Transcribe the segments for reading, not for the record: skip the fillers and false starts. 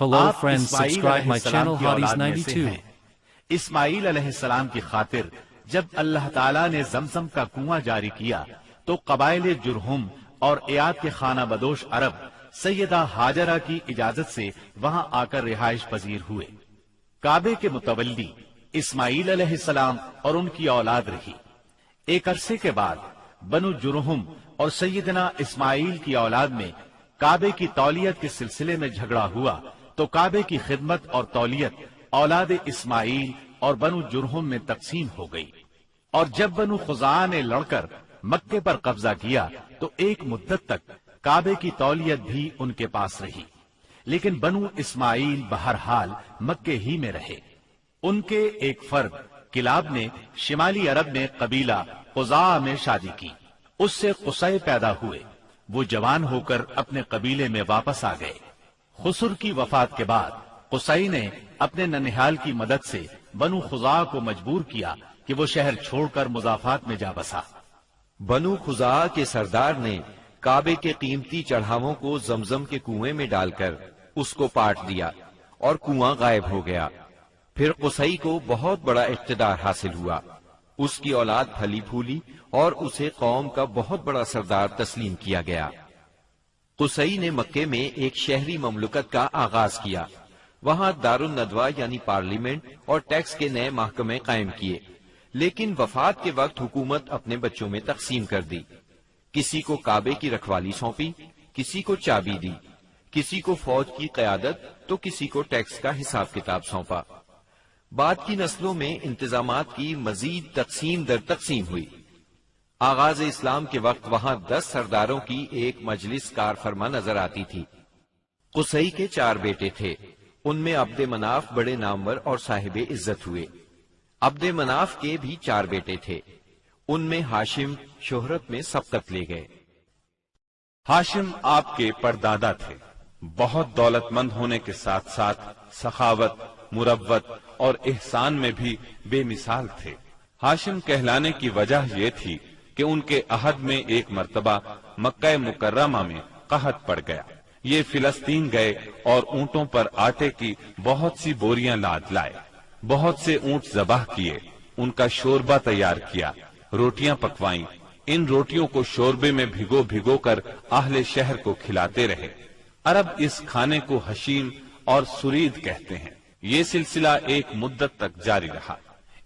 Hello آپ friends, اسماعیل subscribe علیہ my السلام channel کی اولاد میں سے Hadis92. ہیں۔ اسماعیل علیہ السلام کی خاطر جب اللہ تعالیٰ نے زمزم کا کنواں جاری کیا تو قبائل جرہم اور ایاد کے خانہ بدوش عرب سیدہ ہاجرہ کی اجازت سے وہاں آ کر رہائش پذیر ہوئے۔ کعبے کے متولی اسماعیل علیہ السلام اور ان کی اولاد رہی۔ ایک عرصے کے بعد بنو جرہم اور سیدنا اسماعیل کی اولاد میں کعبے کی تولیت کے سلسلے میں جھگڑا ہوا تو کعبے کی خدمت اور تولیت اولاد اسماعیل اور بنو جرہم میں تقسیم ہو گئی، اور جب بنو خزاعہ نے لڑ کر مکے پر قبضہ کیا تو ایک مدت تک کعبے کی تولیت بھی ان کے پاس رہی، لیکن بنو اسماعیل بہرحال مکے ہی میں رہے۔ ان کے ایک فرد کلاب نے شمالی عرب میں قبیلہ خزاعہ میں شادی کی، اس سے قصے پیدا ہوئے۔ وہ جوان ہو کر اپنے قبیلے میں واپس آ گئے۔ خسر کی وفات کے بعد قصی نے اپنے ننہال کی مدد سے بنو خزاعہ کو مجبور کیا کہ وہ شہر چھوڑ کر مضافات میں جا بسا۔ بنو خزاعہ کے سردار نے کعبے کے قیمتی چڑھاووں کو زمزم کے کنویں میں ڈال کر اس کو پاٹ دیا اور کنواں غائب ہو گیا۔ پھر قصی کو بہت بڑا اقتدار حاصل ہوا، اس کی اولاد پھلی پھولی اور اسے قوم کا بہت بڑا سردار تسلیم کیا گیا۔ قصی نے مکے میں ایک شہری مملکت کا آغاز کیا، وہاں دار الندوہ یعنی پارلیمنٹ اور ٹیکس کے نئے محکمے قائم کیے، لیکن وفات کے وقت حکومت اپنے بچوں میں تقسیم کر دی۔ کسی کو کعبے کی رکھوالی سونپی، کسی کو چابی دی، کسی کو فوج کی قیادت تو کسی کو ٹیکس کا حساب کتاب سونپا۔ بعد کی نسلوں میں انتظامات کی مزید تقسیم در تقسیم ہوئی۔ آغاز اسلام کے وقت وہاں 10 سرداروں کی ایک مجلس کار فرما نظر آتی تھی۔ قصی کے 4 بیٹے تھے، ان میں عبد مناف بڑے نامور اور صاحب عزت ہوئے۔ عبد مناف کے بھی 4 بیٹے تھے، ان میں ہاشم شہرت میں سبقت لے گئے۔ ہاشم آپ کے پردادا تھے، بہت دولت مند ہونے کے ساتھ ساتھ سخاوت، مروت اور احسان میں بھی بے مثال تھے۔ ہاشم کہلانے کی وجہ یہ تھی کہ ان کے عہد میں ایک مرتبہ مکہ مکرمہ میں قحط پڑ گیا۔ یہ فلسطین گئے اور اونٹوں پر آٹے کی بہت سی بوریاں لاد لائے، بہت سے اونٹ ذبح کیے، ان کا شوربہ تیار کیا، روٹیاں پکوائیں، ان روٹیوں کو شوربے میں بھگو بھگو کر اہل شہر کو کھلاتے رہے۔ عرب اس کھانے کو حشیم اور سرید کہتے ہیں۔ یہ سلسلہ ایک مدت تک جاری رہا،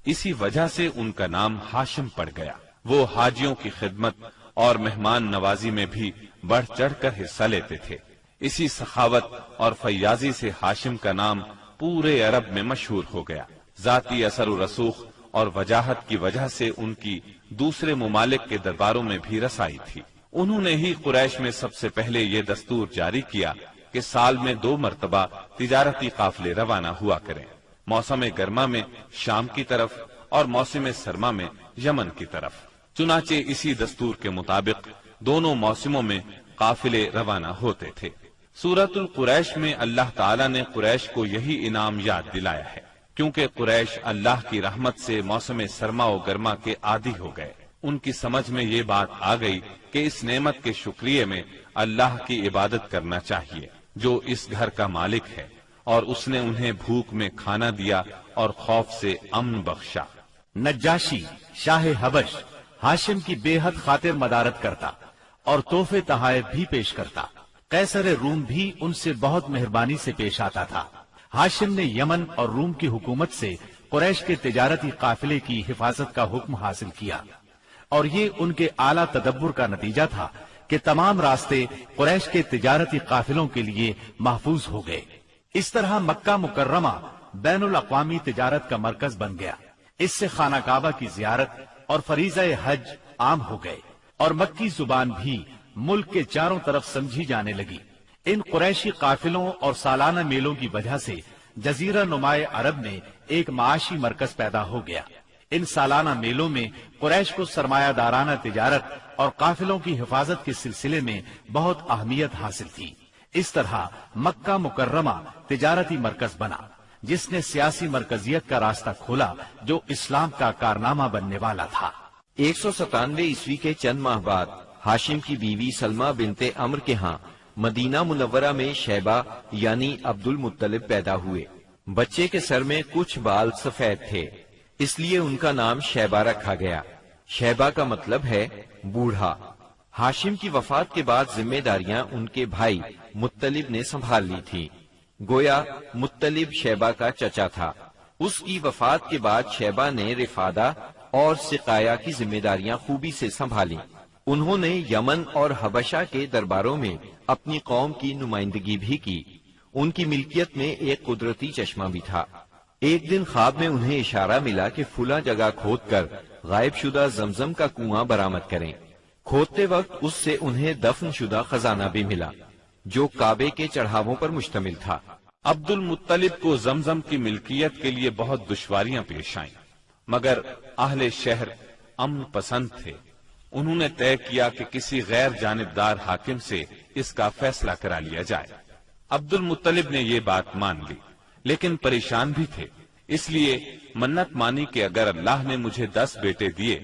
اسی وجہ سے ان کا نام ہاشم پڑ گیا۔ وہ حاجیوں کی خدمت اور مہمان نوازی میں بھی بڑھ چڑھ کر حصہ لیتے تھے۔ اسی سخاوت اور فیاضی سے ہاشم کا نام پورے عرب میں مشہور ہو گیا۔ ذاتی اثر و رسوخ اور وجاہت کی وجہ سے ان کی دوسرے ممالک کے درباروں میں بھی رسائی تھی۔ انہوں نے ہی قریش میں سب سے پہلے یہ دستور جاری کیا کہ سال میں 2 مرتبہ تجارتی قافلے روانہ ہوا کریں، موسم گرما میں شام کی طرف اور موسم سرما میں یمن کی طرف۔ چنانچہ اسی دستور کے مطابق دونوں موسموں میں قافلے روانہ ہوتے تھے۔ سورۃ القریش میں اللہ تعالیٰ نے قریش کو یہی انعام یاد دلایا ہے، کیونکہ قریش اللہ کی رحمت سے موسم سرما و گرما کے عادی ہو گئے۔ ان کی سمجھ میں یہ بات آ گئی کہ اس نعمت کے شکریہ میں اللہ کی عبادت کرنا چاہیے جو اس گھر کا مالک ہے، اور اس نے انہیں بھوک میں کھانا دیا اور خوف سے امن بخشا۔ نجاشی شاہ حبش ہاشم کی بے حد خاطر مدارت کرتا اور تحفے تحائف بھی پیش کرتا۔ قیصر روم بھی ان سے بہت مہربانی سے پیش آتا تھا۔ ہاشم نے یمن اور روم کی حکومت سے قریش کے تجارتی قافلے کی حفاظت کا حکم حاصل کیا، اور یہ ان کے اعلیٰ تدبر کا نتیجہ تھا کہ تمام راستے قریش کے تجارتی قافلوں کے لیے محفوظ ہو گئے۔ اس طرح مکہ مکرمہ بین الاقوامی تجارت کا مرکز بن گیا۔ اس سے خانہ کعبہ کی زیارت اور فریضہ حج عام ہو گئے، اور مکی زبان بھی ملک کے چاروں طرف سمجھی جانے لگی۔ ان قریشی قافلوں اور سالانہ میلوں کی وجہ سے جزیرہ نمائے عرب میں ایک معاشی مرکز پیدا ہو گیا۔ ان سالانہ میلوں میں قریش کو سرمایہ دارانہ تجارت اور قافلوں کی حفاظت کے سلسلے میں بہت اہمیت حاصل تھی۔ اس طرح مکہ مکرمہ تجارتی مرکز بنا، جس نے سیاسی مرکزیت کا راستہ کھولا جو اسلام کا کارنامہ بننے والا تھا۔ 197 عیسوی کے چند ماہ بعد ہاشم کی بیوی سلمہ بنت عمرو کے ہاں مدینہ منورہ میں شیبہ یعنی عبد المطلب پیدا ہوئے۔ بچے کے سر میں کچھ بال سفید تھے، اس لیے ان کا نام شیبہ رکھا گیا۔ شیبہ کا مطلب ہے بوڑھا۔ ہاشم کی وفات کے بعد ذمہ داریاں ان کے بھائی مطلب نے سنبھال لی تھی۔ گویا مطلب شیبہ کا چچا تھا۔ اس کی وفات کے بعد شیبہ نے رفادہ اور سقایا کی ذمہ داریاں خوبی سے سنبھالی۔ انہوں نے یمن اور حبشہ کے درباروں میں اپنی قوم کی نمائندگی بھی کی۔ ان کی ملکیت میں ایک قدرتی چشمہ بھی تھا۔ ایک دن خواب میں انہیں اشارہ ملا کہ فلاں جگہ کھود کر غائب شدہ زمزم کا کنواں برآمد کریں۔ کھودتے وقت اس سے انہیں دفن شدہ خزانہ بھی ملا جو کعبے کے چڑھاووں پر مشتمل تھا۔ عبد المطلب کو زمزم کی ملکیت کے لیے بہت دشواریاں پیش آئیں، مگر اہل شہر امن پسند تھے۔ انہوں نے طے کیا کہ کسی غیر جانبدار حاکم سے اس کا فیصلہ کرا لیا جائے۔ عبد المطلب نے یہ بات مان لی، لیکن پریشان بھی تھے، اس لیے منت مانی کہ اگر اللہ نے مجھے 10 بیٹے دیے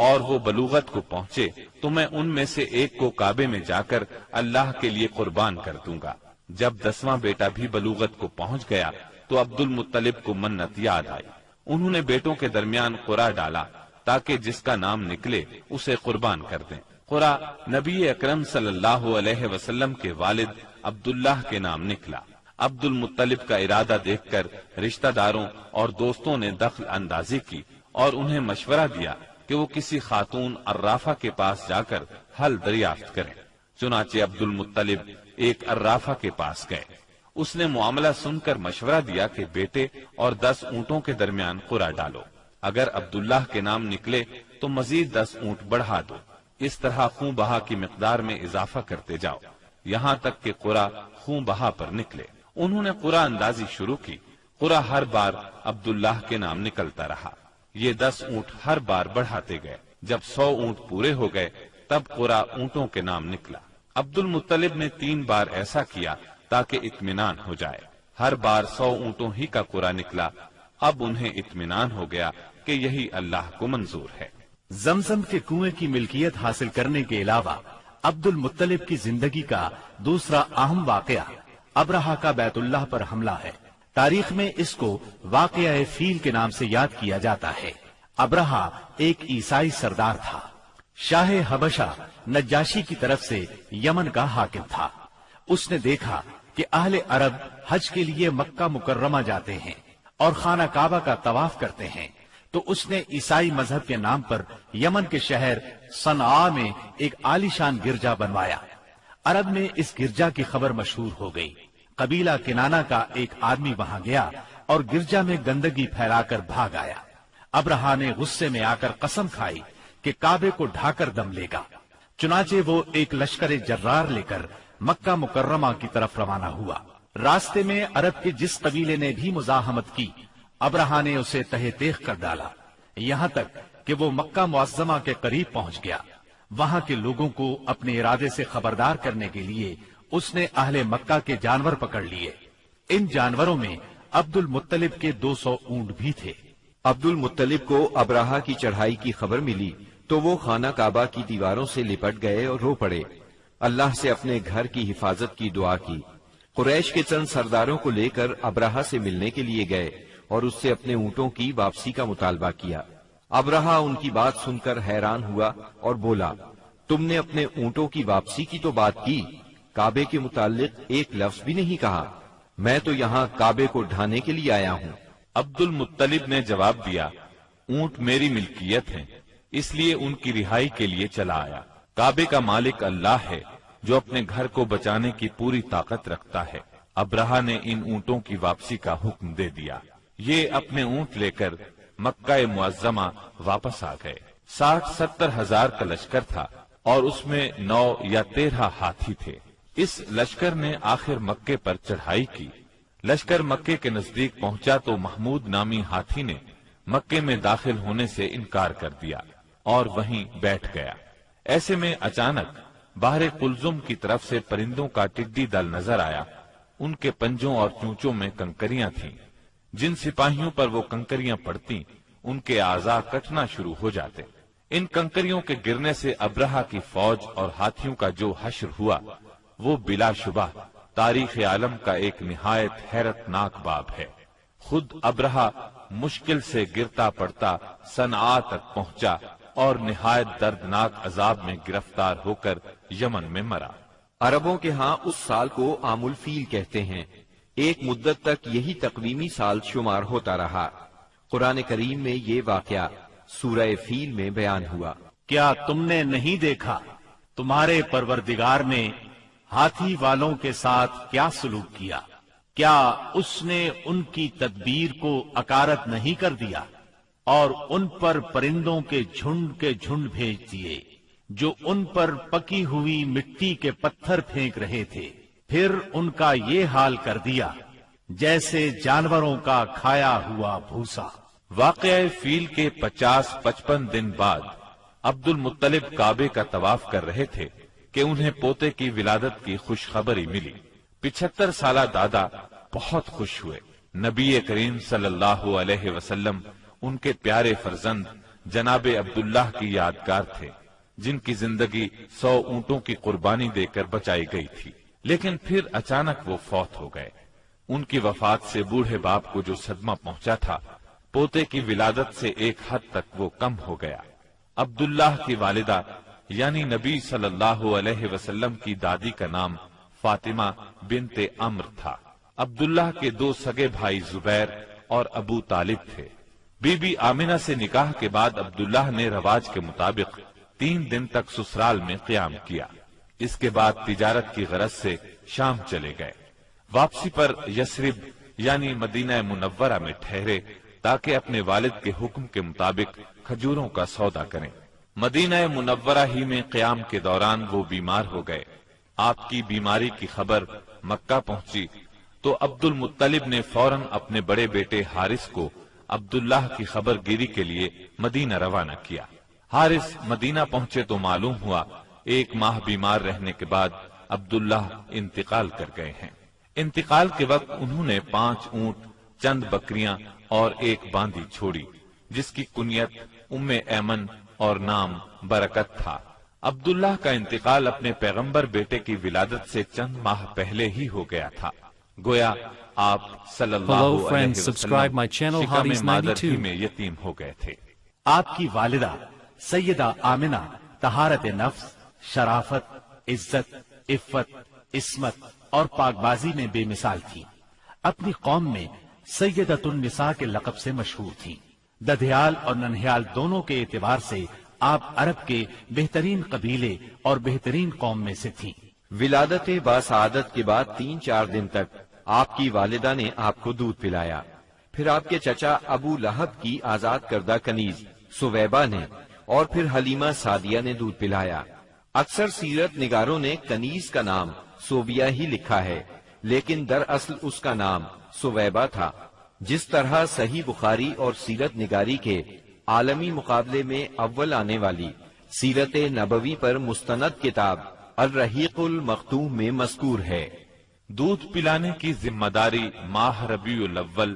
اور وہ بلوغت کو پہنچے تو میں ان میں سے ایک کو کعبے میں جا کر اللہ کے لیے قربان کر دوں گا۔ جب 10واں بیٹا بھی بلوغت کو پہنچ گیا تو عبد المطلب کو منت یاد آئی۔ انہوں نے بیٹوں کے درمیان قرعہ ڈالا تاکہ جس کا نام نکلے اسے قربان کر دیں۔ قرعہ نبی اکرم صلی اللہ علیہ وسلم کے والد عبداللہ کے نام نکلا۔ عبد المطلب کا ارادہ دیکھ کر رشتہ داروں اور دوستوں نے دخل اندازی کی اور انہیں مشورہ دیا کہ وہ کسی خاتون عرافہ کے پاس جا کر حل دریافت کریں۔ چنانچہ عبد المطلب ایک عرافہ کے پاس گئے۔ اس نے معاملہ سن کر مشورہ دیا کہ بیٹے اور 10 اونٹوں کے درمیان قرعہ ڈالو، اگر عبداللہ کے نام نکلے تو مزید 10 اونٹ بڑھا دو، اس طرح خون بہا کی مقدار میں اضافہ کرتے جاؤ یہاں تک کہ قرعہ خون بہا پر نکلے۔ انہوں نے قرعہ اندازی شروع کی۔ قرعہ ہر بار عبداللہ کے نام نکلتا رہا۔ یہ 10 اونٹ ہر بار بڑھاتے گئے۔ جب 100 اونٹ پورے ہو گئے تب قرعہ اونٹوں کے نام نکلا۔ عبد المطلب نے 3 بار ایسا کیا تاکہ اطمینان ہو جائے۔ ہر بار 100 اونٹوں ہی کا قرعہ نکلا۔ اب انہیں اطمینان ہو گیا کہ یہی اللہ کو منظور ہے۔ زمزم کے کنویں کی ملکیت حاصل کرنے کے علاوہ عبد المطلب کی زندگی کا دوسرا اہم واقعہ ابرہہ کا بیت اللہ پر حملہ ہے۔ تاریخ میں اس کو واقعہ فیل کے نام سے یاد کیا جاتا ہے۔ ابرہہ ایک عیسائی سردار تھا۔ شاہ حبشہ نجاشی کی طرف سے یمن کا حاکم تھا۔ اس نے دیکھا کہ اہل عرب حج کے لیے مکہ مکرمہ جاتے ہیں اور خانہ کعبہ کا طواف کرتے ہیں، تو اس نے عیسائی مذہب کے نام پر یمن کے شہر صنعاء میں ایک عالیشان گرجا بنوایا۔ عرب میں اس گرجا کی خبر مشہور ہو گئی۔ قبیلہ کنانہ کا ایک آدمی وہاں گیا اور گرجا میں گندگی پھیلا کر بھاگ آیا۔ ابرہہ نے غصے میں آ کر قسم کھائی کہ کعبے کو ڈھا کر دم لے گا۔ چنانچہ وہ ایک لشکر جرار لے کر مکہ مکرمہ کی طرف روانہ ہوا۔ راستے میں عرب کے جس قبیلے نے بھی مزاحمت کی، ابرہہ نے اسے تہہ تیغ کر ڈالا، یہاں تک کہ وہ مکہ معظمہ کے قریب پہنچ گیا۔ وہاں کے لوگوں کو اپنے ارادے سے خبردار کرنے کے لیے اس نے اہل مکہ کے جانور پکڑ لیے۔ ان جانوروں میں عبد المطلب کے 200 اونٹ بھی تھے۔ عبد المطلب کو ابرہہ کی چڑھائی کی خبر ملی تو وہ خانہ کعبہ کی دیواروں سے لپٹ گئے اور رو پڑے۔ اللہ سے اپنے گھر کی حفاظت کی دعا کی۔ قریش کے چند سرداروں کو لے کر ابرہہ سے ملنے کے لیے گئے اور اس سے اپنے اونٹوں کی واپسی کا مطالبہ کیا۔ ابرہہ ان کی بات سن کر حیران ہوا اور بولا، تم نے اپنے اونٹوں کی واپسی کی تو بات کی، کعبے کے متعلق ایک لفظ بھی نہیں کہا۔ میں تو یہاں کعبے کو ڈھانے کے لیے آیا ہوں۔ عبد المطلب نے جواب دیا، اونٹ میری ملکیت ہیں، اس لیے ان کی رہائی کے لیے چلا آیا۔ کعبے کا مالک اللہ ہے جو اپنے گھر کو بچانے کی پوری طاقت رکھتا ہے۔ ابرہہ نے ان اونٹوں کی واپسی کا حکم دے دیا۔ یہ اپنے اونٹ لے کر مکہ معظمہ واپس آ گئے۔ 60-70 ہزار کا لشکر تھا اور اس میں 9 یا 13 ہاتھی تھے۔ اس لشکر نے آخر مکے پر چڑھائی کی۔ لشکر مکے کے نزدیک پہنچا تو محمود نامی ہاتھی نے مکے میں داخل ہونے سے انکار کر دیا اور وہیں بیٹھ گیا۔ ایسے میں اچانک باہر قلزم کی طرف سے پرندوں کا ٹڈی دل نظر آیا۔ ان کے پنجوں اور چونچوں میں کنکریاں تھیں۔ جن سپاہیوں پر وہ کنکریاں پڑتی ان کے اعضاء کٹنا شروع ہو جاتے۔ ان کنکریوں کے گرنے سے ابرہہ کی فوج اور ہاتھیوں کا جو حشر ہوا وہ بلا شبہ تاریخ عالم کا ایک نہایت حیرت ناک باب ہے۔ خود ابرہہ مشکل سے گرتا پڑتا صنعاء تک پہنچا اور نہایت دردناک عذاب میں گرفتار ہو کر یمن میں مرا۔ عربوں کے ہاں اس سال کو عام الفیل کہتے ہیں۔ ایک مدت تک یہی تقویمی سال شمار ہوتا رہا۔ قرآن کریم میں یہ واقعہ سورہ فیل میں بیان ہوا۔ کیا تم نے نہیں دیکھا تمہارے پروردگار نے ہاتھی والوں کے ساتھ کیا سلوک کیا؟ کیا اس نے ان کی تدبیر کو اکارت نہیں کر دیا اور ان پر پرندوں کے جھنڈ بھیج دیے جو ان پر پکی ہوئی مٹی کے پتھر پھینک رہے تھے، پھر ان کا یہ حال کر دیا جیسے جانوروں کا کھایا ہوا بھوسا۔ واقعہ فیل کے 50-55 دن بعد عبد المطلب کعبے کا طواف کر رہے تھے کہ انہیں پوتے کی ولادت کی خوشخبری ملی۔ 75 سالہ دادا بہت خوش ہوئے۔ نبی کریم صلی اللہ علیہ وسلم ان کے پیارے فرزند جناب عبداللہ کی یادگار تھے، جن کی زندگی 100 اونٹوں کی قربانی دے کر بچائی گئی تھی، لیکن پھر اچانک وہ فوت ہو گئے۔ ان کی وفات سے بوڑھے باپ کو جو صدمہ پہنچا تھا، پوتے کی ولادت سے ایک حد تک وہ کم ہو گیا۔ عبداللہ کی والدہ یعنی نبی صلی اللہ علیہ وسلم کی دادی کا نام فاطمہ بنت عمرو تھا۔ عبداللہ کے 2 سگے بھائی زبیر اور ابو طالب تھے۔ بی بی آمنہ سے نکاح کے بعد عبداللہ نے رواج کے مطابق 3 دن تک سسرال میں قیام کیا۔ اس کے بعد تجارت کی غرض سے شام چلے گئے۔ واپسی پر یثرب یعنی مدینہ منورہ میں ٹھہرے تاکہ اپنے والد کے حکم کے مطابق کھجوروں کا سودا کریں۔ مدینہ منورہ ہی میں قیام کے دوران وہ بیمار ہو گئے۔ آپ کی بیماری کی خبر مکہ پہنچی تو عبد المطلب نے فوراً اپنے بڑے بیٹے حارث کو عبداللہ کی خبر گیری کے لیے مدینہ روانہ کیا۔ حارث مدینہ پہنچے تو معلوم ہوا 1 ماہ بیمار رہنے کے بعد عبداللہ انتقال کر گئے ہیں۔ انتقال کے وقت انہوں نے 5 اونٹ، چند بکریاں اور 1 باندی چھوڑی، جس کی کنیت ام ایمن اور نام برکت تھا۔ عبداللہ کا انتقال اپنے پیغمبر بیٹے کی ولادت سے چند ماہ پہلے ہی ہو گیا تھا۔ گویا آپ صلی اللہ علیہ وسلم شکم مادر ہی میں یتیم ہو گئے تھے۔ آپ کی والدہ سیدہ آمنہ طہارت نفس، شرافت، عزت، عفت، عصمت اور پاک بازی میں بے مثال تھی۔ اپنی قوم میں سیدۃ النساء کے لقب سے مشہور تھی۔ ددھیال اور ننہیال دونوں کے اعتبار سے آپ عرب کے بہترین قبیلے اور بہترین قوم میں سے تھیں۔ ولادت باسعادت کے بعد 3-4 دن تک آپ کی والدہ نے آپ کو دودھ پلایا۔ پھر آپ کے چچا ابو لہب کی آزاد کردہ کنیز سویبہ نے اور پھر حلیمہ سعدیہ نے دودھ پلایا۔ اکثر سیرت نگاروں نے کنیز کا نام سوبیہ ہی لکھا ہے، لیکن دراصل اس کا نام سویبہ تھا۔ جس طرح صحیح بخاری اور سیرت نگاری کے عالمی مقابلے میں اول آنے والی سیرت نبوی پر مستند کتاب الرحیق المختوم میں مذکور ہے۔ دودھ پلانے کی ذمہ داری ماہ ربیع الاول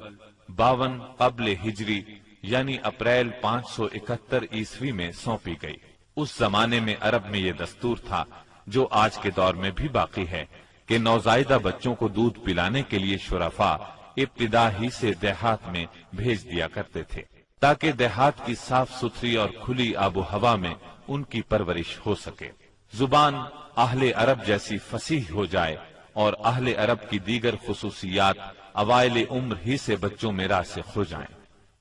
52 قبل ہجری یعنی اپریل 571 عیسوی میں سونپی گئی۔ اس زمانے میں عرب میں یہ دستور تھا، جو آج کے دور میں بھی باقی ہے، کہ نوزائیدہ بچوں کو دودھ پلانے کے لیے شرفاء ابتدا ہی سے دیہات میں بھیج دیا کرتے تھے، تاکہ دیہات کی صاف ستھری اور کھلی آب و ہوا میں ان کی پرورش ہو سکے، زبان اہل عرب جیسی فصیح ہو جائے اور اہل عرب کی دیگر خصوصیات اوائل عمر ہی سے بچوں میں راسخ ہو جائیں۔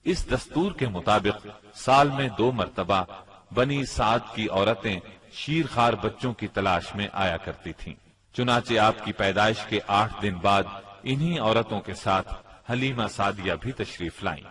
اس دستور کے مطابق سال میں 2 مرتبہ بنی سعد کی عورتیں شیرخوار بچوں کی تلاش میں آیا کرتی تھیں۔ چنانچہ آپ کی پیدائش کے 8 دن بعد انہی عورتوں کے ساتھ حلیمہ سعدیہ بھی تشریف لائیں۔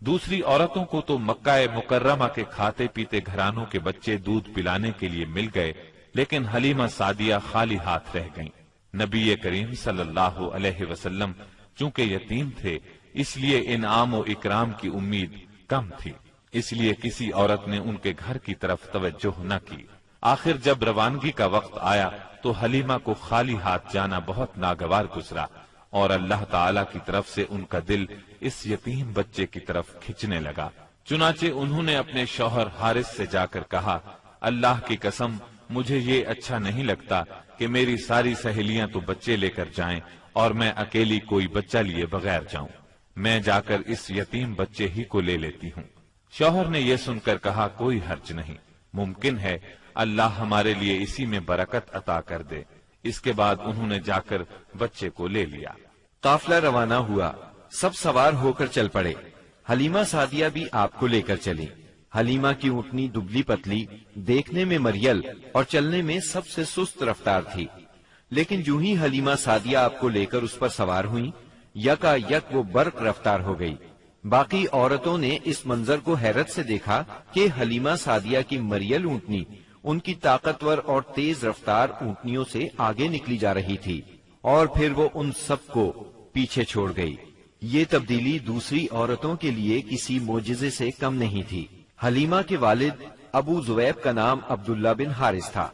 دوسری عورتوں کو تو مکہ مکرمہ کے کھاتے پیتے گھرانوں کے بچے دودھ پلانے کے لیے مل گئے، لیکن حلیمہ سعدیہ خالی ہاتھ رہ گئیں۔ نبی کریم صلی اللہ علیہ وسلم چونکہ یتیم تھے، اس لیے انعام و اکرام کی امید کم تھی، اس لیے کسی عورت نے ان کے گھر کی طرف توجہ نہ کی۔ آخر جب روانگی کا وقت آیا تو حلیمہ کو خالی ہاتھ جانا بہت ناگوار گزرا، اور اللہ تعالی کی طرف سے ان کا دل اس یتیم بچے کی طرف کھنچنے لگا۔ چنانچہ انہوں نے اپنے شوہر حارث سے جا کر کہا، اللہ کی قسم مجھے یہ اچھا نہیں لگتا کہ میری ساری سہیلیاں تو بچے لے کر جائیں اور میں اکیلی کوئی بچہ لیے بغیر جاؤں، میں جا کر اس یتیم بچے ہی کو لے لیتی ہوں۔ شوہر نے یہ سن کر کہا کوئی حرج نہیں، ممکن ہے اللہ ہمارے لیے اسی میں برکت عطا کر دے۔ اس کے بعد انہوں نے جا کر بچے کو لے لیا۔ قافلہ روانہ ہوا، سب سوار ہو کر چل پڑے۔ حلیمہ سعدیہ بھی آپ کو لے کر چلی۔ حلیمہ کی اونٹنی دبلی پتلی، دیکھنے میں مریل اور چلنے میں سب سے سست رفتار تھی، لیکن جو ہی حلیمہ سعدیہ آپ کو لے کر اس پر سوار ہوئیں، یکا یک وہ برق رفتار ہو گئی۔ باقی عورتوں نے اس منظر کو حیرت سے دیکھا کہ حلیمہ سعدیہ کی مریل اونٹنی ان کی طاقتور اور تیز رفتار اونٹنیوں سے آگے نکلی جا رہی تھی، اور پھر وہ ان سب کو پیچھے چھوڑ گئی۔ یہ تبدیلی دوسری عورتوں کے لیے کسی معجزے سے کم نہیں تھی۔ حلیمہ کے والد ابو زویب کا نام عبداللہ بن حارث تھا،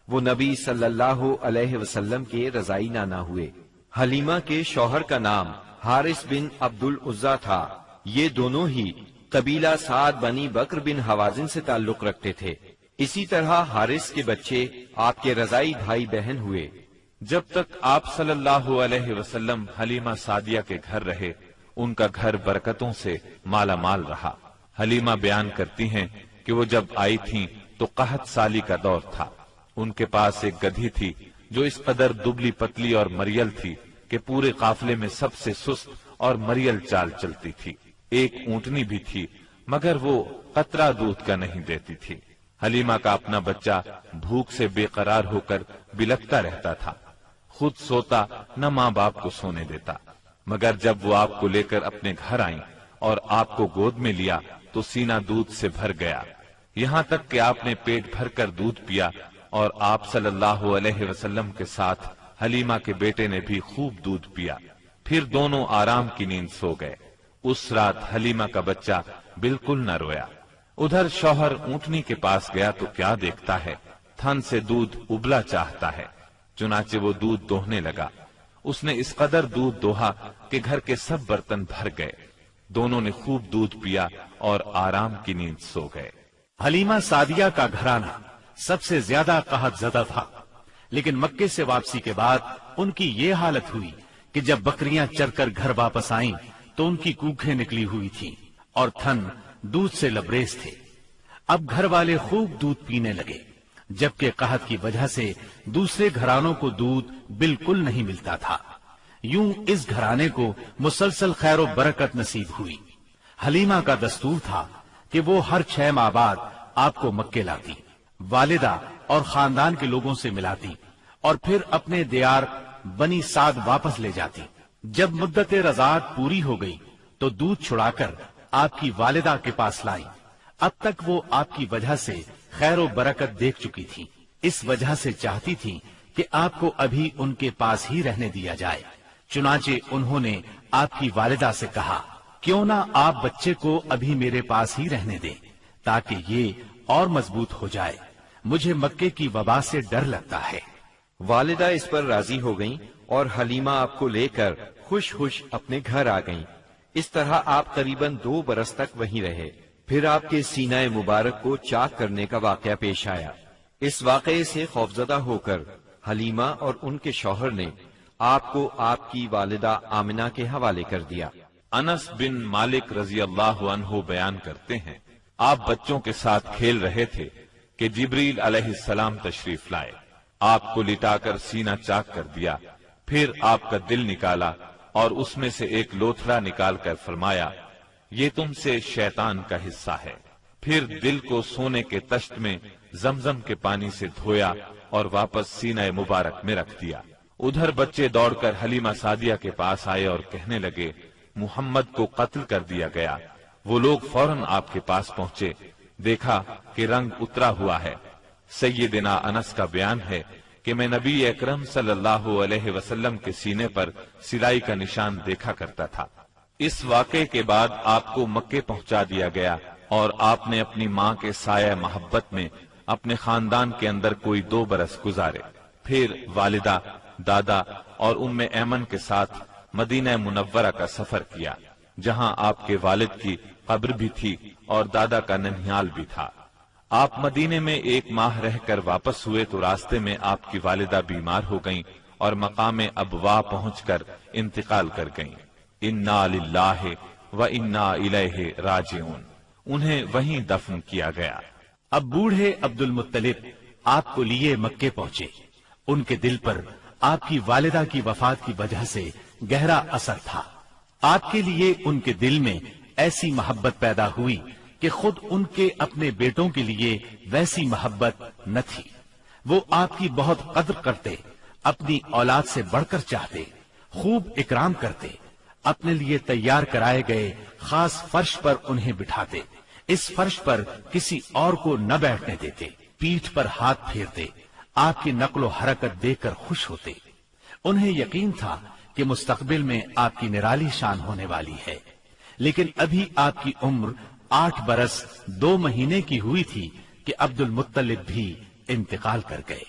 وہ نبی صلی اللہ علیہ وسلم کے رضائی نانا ہوئے۔ حلیمہ کے شوہر کا نام حارث بن عبد العزا تھا، یہ دونوں ہی قبیلہ سعد بنی بکر بن حوازن سے تعلق رکھتے تھے۔ اسی طرح حارث کے بچے آپ کے رضائی بھائی بہن ہوئے۔ جب تک آپ صلی اللہ علیہ وسلم حلیمہ سعدیہ کے گھر رہے، ان کا گھر برکتوں سے مالا مال رہا۔ حلیمہ بیان کرتی ہیں کہ وہ جب آئی تھیں تو قحط سالی کا دور تھا۔ ان کے پاس ایک گدھی تھی جو اس قدر دبلی پتلی اور مریل تھی کہ پورے قافلے میں سب سے سست اور مریل چال چلتی تھی۔ ایک اونٹنی بھی تھی مگر وہ قطرہ دودھ کا نہیں دیتی تھی۔ حلیمہ کا اپنا بچہ بھوک سے بے قرار ہو کر بلکتا رہتا تھا، خود سوتا نہ ماں باپ کو سونے دیتا، مگر جب وہ آپ کو لے کر اپنے گھر آئیں اور آپ کو گود میں لیا تو سینہ دودھ سے بھر گیا، یہاں تک کہ آپ نے پیٹ بھر کر دودھ پیا، اور آپ صلی اللہ علیہ وسلم کے ساتھ حلیمہ کے بیٹے نے بھی خوب دودھ پیا۔ پھر دونوں آرام کی نیند سو گئے۔ اس رات حلیمہ کا بچہ بالکل نہ رویا۔ ادھر شوہر اونٹنی کے پاس گیا تو کیا دیکھتا ہے، تھن سے دودھ ابلا چاہتا ہے، چنانچہ وہ دودھ دوہنے لگا۔ اس نے اس قدر دودھ دوہا کہ گھر کے سب برتن بھر گئے۔ دونوں نے خوب دودھ پیا اور آرام کی نیند سو گئے۔ حلیمہ سعدیہ کا گھرانہ سب سے زیادہ قحط زدہ تھا، لیکن مکے سے واپسی کے بعد ان کی یہ حالت ہوئی کہ جب بکریاں چر کر گھر واپس آئیں تو ان کی کوکھیں نکلی ہوئی تھیں اور تھن دودھ سے لبریز تھے۔ اب گھر والے خوب دودھ پینے لگے، جبکہ قحط کی وجہ سے دوسرے گھرانوں کو دودھ بالکل نہیں ملتا تھا۔ یوں اس گھرانے کو مسلسل خیر و برکت نصیب ہوئی۔ حلیمہ کا دستور تھا کہ وہ ہر 6 ماہ بعد آپ کو مکے لاتی، والدہ اور خاندان کے لوگوں سے ملاتی اور پھر اپنے دیار بنی سعد واپس لے جاتی۔ جب مدت رضاعت پوری ہو گئی تو دودھ چھڑا کر آپ کی والدہ کے پاس لائی۔ اب تک وہ آپ کی وجہ سے خیر و برکت دیکھ چکی تھی، اس وجہ سے چاہتی تھی کہ آپ کو ابھی ان کے پاس ہی رہنے دیا جائے۔ چنانچہ انہوں نے آپ کی والدہ سے کہا، کیوں نہ آپ بچے کو ابھی میرے پاس ہی رہنے دیں تاکہ یہ اور مضبوط ہو جائے، مجھے مکے کی وبا سے ڈر لگتا ہے۔ والدہ اس پر راضی ہو گئیں اور حلیمہ آپ کو لے کر خوش خوش اپنے گھر آ گئیں۔ اس طرح آپ قریباً 2 برس تک وہیں رہے۔ پھر آپ کے سینہ مبارک کو چاک کرنے کا واقعہ پیش آیا۔ اس واقعے سے خوفزدہ ہو کر حلیمہ اور ان کے شوہر نے آپ کو آپ کی والدہ آمنہ کے حوالے کر دیا۔ انس بن مالک رضی اللہ عنہ بیان کرتے ہیں، آپ بچوں کے ساتھ کھیل رہے تھے کہ جبریل علیہ السلام تشریف لائے، آپ کو لٹا کر سینہ چاک کر دیا، پھر آپ کا دل نکالا اور اس میں سے ایک لوتھڑا نکال کر فرمایا، یہ تم سے شیطان کا حصہ ہے۔ پھر دل کو سونے کے تشت میں زمزم کے پانی سے دھویا اور واپس سینہ مبارک میں رکھ دیا۔ ادھر بچے دوڑ کر حلیمہ سعدیہ کے پاس آئے اور کہنے لگے، محمد کو قتل کر دیا گیا۔ وہ لوگ فوراً آپ کے پاس پہنچے، دیکھا کہ رنگ اترا ہوا ہے۔ سیدنا انس کا بیان ہے کہ میں نبی اکرم صلی اللہ علیہ وسلم کے سینے پر سلائی کا نشان دیکھا کرتا تھا۔ اس واقعے کے بعد آپ کو مکے پہنچا دیا گیا اور آپ نے اپنی ماں کے سایہ محبت میں اپنے خاندان کے اندر کوئی 2 برس گزارے۔ پھر والدہ، دادا اور ام ایمن کے ساتھ مدینہ منورہ کا سفر کیا، جہاں آپ کے والد کی قبر بھی تھی اور دادا کا ننھیال بھی تھا۔ آپ مدینے میں 1 ماہ رہ کر واپس ہوئے تو راستے میں آپ کی والدہ بیمار ہو گئیں اور مقام ابوا پہنچ کر انتقال کر گئیں۔ انا للہ و انا الیہ راجعون، انہیں وہیں دفن کیا گیا۔ اب بوڑھے عبد المطلب آپ کو لیے مکے پہنچے۔ ان کے دل پر آپ کی والدہ کی وفات کی وجہ سے گہرا اثر تھا۔ آپ کے لیے ان کے دل میں ایسی محبت پیدا ہوئی کہ خود ان کے اپنے بیٹوں کے لیے ویسی محبت نہ تھی۔ وہ آپ کی بہت قدر کرتے، اپنی اولاد سے بڑھ کر چاہتے، خوب اکرام کرتے، اپنے لیے تیار کرائے گئے خاص فرش پر انہیں بٹھاتے، اس فرش پر کسی اور کو نہ بیٹھنے دیتے، پیٹھ پر ہاتھ پھیرتے، آپ کی نقل و حرکت دیکھ کر خوش ہوتے۔ انہیں یقین تھا کہ مستقبل میں آپ کی نرالی شان ہونے والی ہے، لیکن ابھی آپ کی عمر 8 برس 2 مہینے کی ہوئی تھی کہ عبد المطلب بھی انتقال کر گئے۔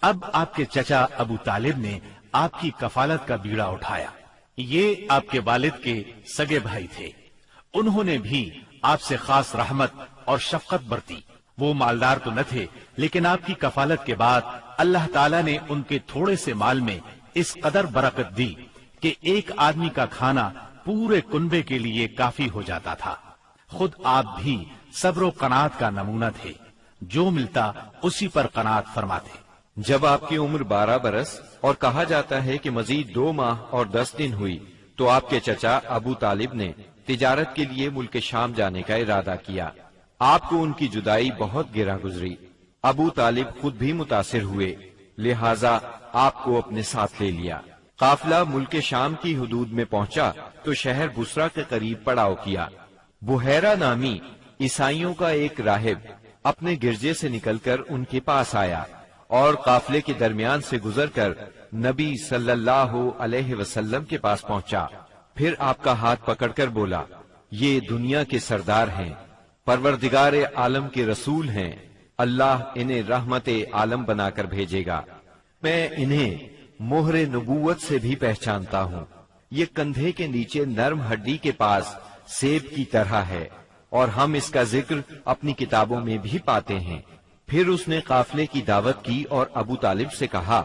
اب آپ کے چچا ابو طالب نے آپ کی کفالت کا بیڑا اٹھایا۔ یہ آپ کے والد کے سگے بھائی تھے، انہوں نے بھی آپ سے خاص رحمت اور شفقت برتی۔ وہ مالدار تو نہ تھے، لیکن آپ کی کفالت کے بعد اللہ تعالیٰ نے ان کے تھوڑے سے مال میں اس قدر برکت دی کہ ایک آدمی کا کھانا پورے کنبے کے لیے کافی ہو جاتا تھا۔ خود آپ بھی صبر و قناعت کا نمونہ تھے، جو ملتا اسی پر قناعت فرماتے۔ جب آپ کی عمر 12 برس اور کہا جاتا ہے کہ مزید 2 ماہ اور 10 دن ہوئی تو آپ کے چچا ابو طالب نے تجارت کے لیے ملک شام جانے کا ارادہ کیا۔ آپ کو ان کی جدائی بہت گراں گزری۔ ابو طالب خود بھی متاثر ہوئے، لہٰذا آپ کو اپنے ساتھ لے لیا۔ قافلہ ملک شام کی حدود میں پہنچا تو شہر بسرا کے قریب پڑاؤ کیا۔ بحیرہ نامی عیسائیوں کا ایک راہب اپنے گرجے سے نکل کر ان کے پاس آیا اور قافلے کے درمیان سے گزر کر نبی صلی اللہ علیہ وسلم کے پاس پہنچا۔ پھر آپ کا ہاتھ پکڑ کر بولا، یہ دنیا کے سردار ہیں، پروردگار عالم کے رسول ہیں، اللہ انہیں رحمت عالم بنا کر بھیجے گا۔ میں انہیں مہر نبوت سے بھی پہچانتا ہوں۔ یہ کندھے کے نیچے نرم ہڈی کے پاس سیب کی طرح ہے، اور ہم اس کا ذکر اپنی کتابوں میں بھی پاتے ہیں۔ پھر اس نے قافلے کی دعوت کی اور ابو طالب سے کہا،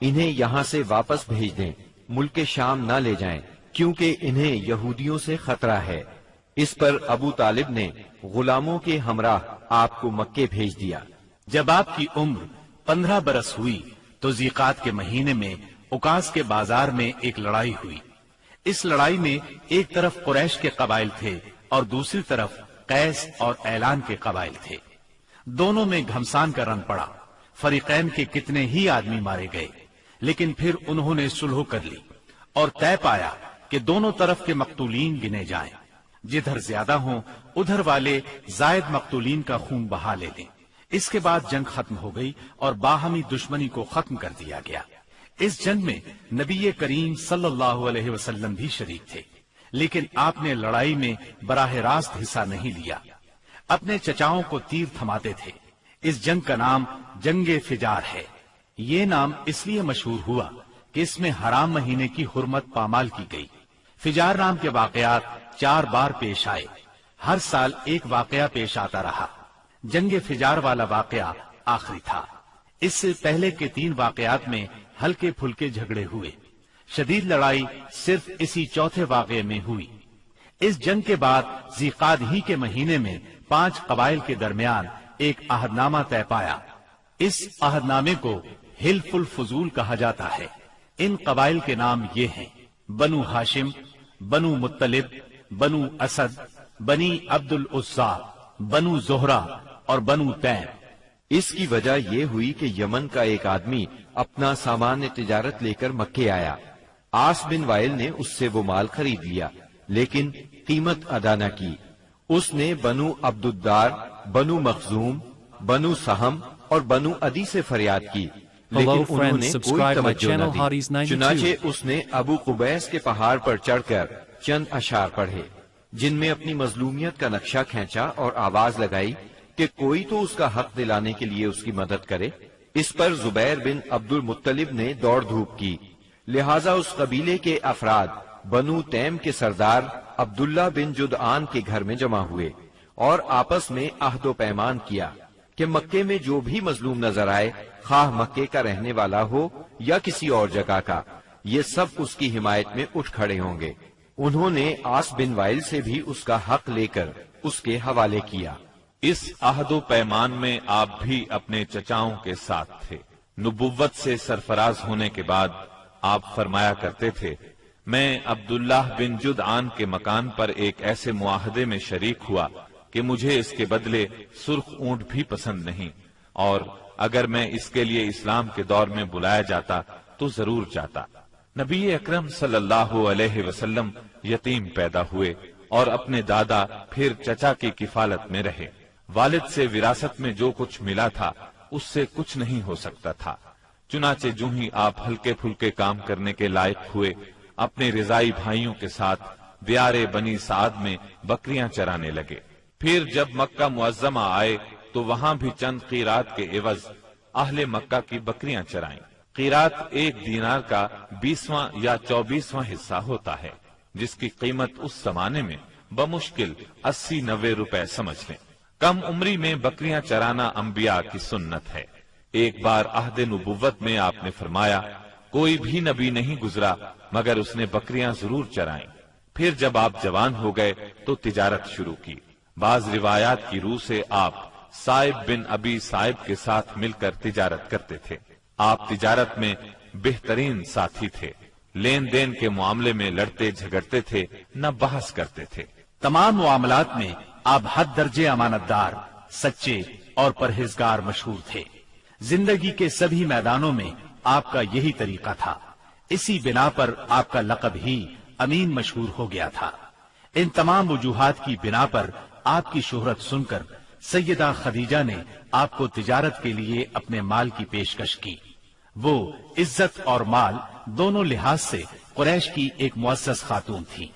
انہیں یہاں سے واپس بھیج دیں، ملک شام نہ لے جائیں، کیونکہ انہیں یہودیوں سے خطرہ ہے۔ اس پر ابو طالب نے غلاموں کے ہمراہ آپ کو مکے بھیج دیا۔ جب آپ کی عمر 15 برس ہوئی تو ذیقات کے مہینے میں اوکاس کے بازار میں ایک لڑائی ہوئی۔ اس لڑائی میں ایک طرف قریش کے قبائل تھے اور دوسری طرف قیس اور اعلان کے قبائل تھے۔ دونوں میں گھمسان کا رن پڑا، فریقین کے کتنے ہی آدمی مارے گئے، لیکن پھر انہوں نے صلح کر لی اور طے پایا کہ دونوں طرف کے مقتولین گنے جائیں، جدھر زیادہ ہوں ادھر والے زائد مقتولین کا خون بہا لے لیں۔ اس کے بعد جنگ ختم ہو گئی اور باہمی دشمنی کو ختم کر دیا گیا۔ اس جنگ میں نبی کریم صلی اللہ علیہ وسلم بھی شریک تھے، لیکن آپ نے لڑائی میں براہ راست حصہ نہیں لیا، اپنے چچاؤں کو تیر تھماتے تھے۔ اس جنگ کا نام جنگ فجار ہے۔ یہ نام اس لیے مشہور ہوا کہ اس میں حرام مہینے کی حرمت پامال کی گئی۔ فجار نام کے واقعات 4 بار پیش آئے، ہر سال ایک واقعہ پیش آتا رہا۔ جنگ فجار والا واقعہ آخری تھا۔ اس سے پہلے کے 3 واقعات میں ہلکے پھلکے جھگڑے ہوئے، شدید لڑائی صرف اسی چوتھے واقعے میں ہوئی۔ اس جنگ کے بعد ذیقعد ہی کے مہینے میں 5 قبائل کے درمیان ایک عہد نامہ طے پایا۔ اس عہد نامے کو حلف الفضول کہا جاتا ہے۔ ان قبائل کے نام یہ ہیں: بنو ہاشم، بنو مطلب، بنو اسد، بنی عبد العزا، بنو زہرہ اور بنو تیم۔ اس کی وجہ یہ ہوئی کہ یمن کا ایک آدمی اپنا سامان تجارت لے کر مکے آیا۔ عاص بن وائل نے اس سے وہ مال خرید لیا، لیکن قیمت ادا نہ کی۔ اس نے بنو عبد الدار، بنو مخزوم، بنو سہم اور بنو عدی سے فریاد کی، لیکن انہوں نے کوئی توجہ نہ دی۔ چنانچہ اس نے ابو قبیس کے پہاڑ پر چڑھ کر چند اشعار پڑھے، جن میں اپنی مظلومیت کا نقشہ کھینچا اور آواز لگائی کہ کوئی تو اس کا حق دلانے کے لیے اس کی مدد کرے۔ اس پر زبیر بن عبد المطلب نے دوڑ دھوپ کی، لہٰذا اس قبیلے کے افراد بنو تیم کے سردار عبداللہ بن جدعان کے گھر میں جمع ہوئے اور آپس میں عہد و پیمان کیا کہ مکے میں جو بھی مظلوم نظر آئے، خواہ مکے کا رہنے والا ہو یا کسی اور جگہ کا، یہ سب اس کی حمایت میں اٹھ کھڑے ہوں گے۔ انہوں نے عاص بن وائل سے بھی اس کا حق لے کر اس کے حوالے کیا۔ اس عہد و پیمان میں آپ بھی اپنے چچاؤں کے ساتھ تھے۔ نبوت سے سرفراز ہونے کے بعد آپ فرمایا کرتے تھے، میں عبداللہ بن جدعان کے مکان پر ایک ایسے معاہدے میں شریک ہوا کہ مجھے اس کے بدلے سرخ اونٹ بھی پسند نہیں، اور اگر میں اس کے لیے اسلام کے دور میں بلایا جاتا تو ضرور جاتا۔ نبی اکرم صلی اللہ علیہ وسلم یتیم پیدا ہوئے اور اپنے دادا پھر چچا کی کفالت میں رہے۔ والد سے وراثت میں جو کچھ ملا تھا اس سے کچھ نہیں ہو سکتا تھا، چنانچہ جو ہی آپ ہلکے پھلکے کام کرنے کے لائق ہوئے، اپنے رضائی بھائیوں کے ساتھ دیار بنی سعد میں بکریاں چرانے لگے۔ پھر جب مکہ معظمہ آئے تو وہاں بھی چند قیرات کے عوض اہل مکہ کی بکریاں چرائیں۔ قیرات 1 دینار کا 20واں یا 24واں حصہ ہوتا ہے، جس کی قیمت اس زمانے میں بمشکل 80-90 روپے سمجھ لیں۔ کم عمری میں بکریاں چرانا انبیاء کی سنت ہے۔ ایک بار عہد نبوت میں آپ نے فرمایا، کوئی بھی نبی نہیں گزرا مگر اس نے بکریاں ضرور چرائیں۔ پھر جب آپ جوان ہو گئے تو تجارت شروع کی۔ بعض روایات کی روح سے آپ صائب بن ابی صائب کے ساتھ مل کر تجارت کرتے تھے۔ آپ تجارت میں بہترین ساتھی تھے، لین دین کے معاملے میں لڑتے جھگڑتے تھے، نہ بحث کرتے تھے۔ تمام معاملات میں آپ حد درجے امانت دار، سچے اور پرہیزگار مشہور تھے۔ زندگی کے سبھی میدانوں میں آپ کا یہی طریقہ تھا، اسی بنا پر آپ کا لقب ہی امین مشہور ہو گیا تھا۔ ان تمام وجوہات کی بنا پر آپ کی شہرت سن کر سیدہ خدیجہ نے آپ کو تجارت کے لیے اپنے مال کی پیشکش کی۔ وہ عزت اور مال دونوں لحاظ سے قریش کی ایک معزز خاتون تھی،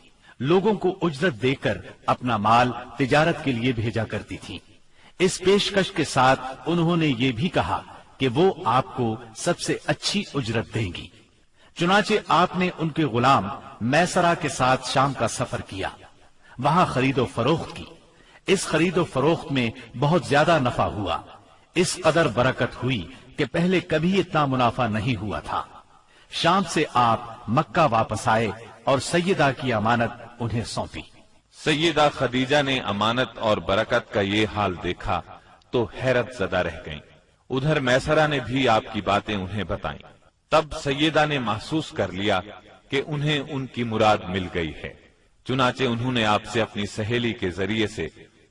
لوگوں کو اجرت دے کر اپنا مال تجارت کے لیے بھیجا کرتی تھی۔ اس پیشکش کے ساتھ انہوں نے یہ بھی کہا کہ وہ آپ کو سب سے اچھی اجرت دیں گی۔ چنانچہ آپ نے ان کے غلام میسرہ کے ساتھ شام کا سفر کیا، وہاں خرید و فروخت کی۔ اس خرید و فروخت میں بہت زیادہ نفع ہوا، اس قدر برکت ہوئی کہ پہلے کبھی اتنا منافع نہیں ہوا تھا۔ شام سے آپ مکہ واپس آئے اور سیدہ کی امانت انہیں سونپی۔ سیدہ خدیجہ نے امانت اور برکت کا یہ حال دیکھا تو حیرت زدہ رہ گئیں۔ ادھر میسرہ نے بھی آپ کی باتیں انہیں بتائیں۔ تب سیدہ نے محسوس کر لیا کہ انہیں ان کی مراد مل گئی ہے، چنانچہ انہوں نے آپ سے اپنی سہیلی کے ذریعے سے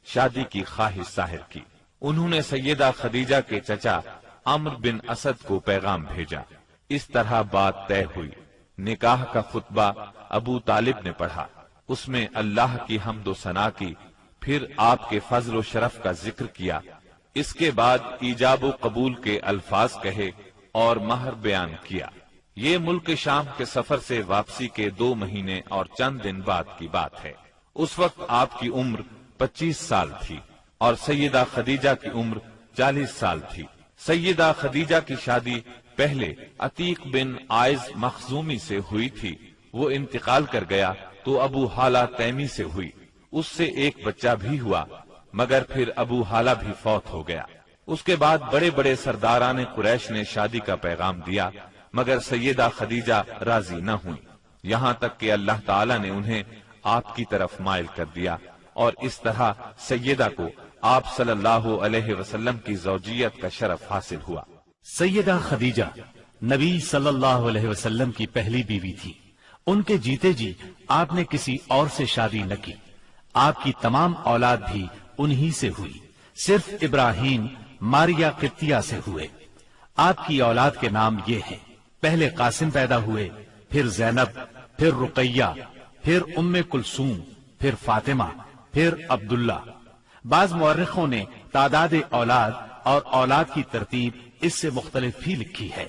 شادی کی خواہش ظاہر کی۔ انہوں نے سیدہ خدیجہ کے چچا عمرو بن اسد کو پیغام بھیجا۔ اس طرح بات طے ہوئی۔ نکاح کا خطبہ ابو طالب نے پڑھا، اس میں اللہ کی حمد و ثنا کی، پھر آپ کے فضل و شرف کا ذکر کیا۔ اس کے بعد ایجاب و قبول کے الفاظ کہے اور مہر بیان کیا۔ یہ ملک شام کے سفر سے واپسی کے 2 مہینے اور چند دن بعد کی بات ہے۔ اس وقت آپ کی عمر 25 سال تھی اور سیدہ خدیجہ کی عمر 40 سال تھی۔ سیدہ خدیجہ کی شادی پہلے عتیق بن عائز مخزومی سے ہوئی تھی، وہ انتقال کر گیا تو ابو حالہ تیمی سے ہوئی، اس سے ایک بچہ بھی ہوا، مگر پھر ابو حالہ بھی فوت ہو گیا۔ اس کے بعد بڑے بڑے سرداران قریش نے شادی کا پیغام دیا، مگر سیدہ خدیجہ راضی نہ ہوئی، یہاں تک کہ اللہ تعالی نے انہیں آپ کی طرف مائل کر دیا، اور اس طرح سیدہ کو آپ صلی اللہ علیہ وسلم کی زوجیت کا شرف حاصل ہوا۔ سیدہ خدیجہ نبی صلی اللہ علیہ وسلم کی پہلی بیوی تھی۔ ان کے جیتے جی آپ نے کسی اور سے شادی نہ کی۔ آپ کی تمام اولاد بھی انہی سے ہوئی، صرف ابراہیم ماریہ قبطیہ سے ہوئے۔ آپ کی اولاد کے نام یہ ہیں، پہلے قاسم پیدا ہوئے، پھر زینب، پھر رقیہ، پھر ام کلثوم، پھر فاطمہ، پھر عبداللہ۔ بعض مورخوں نے تعداد اولاد اور اولاد کی ترتیب اس سے مختلف بھی لکھی ہے۔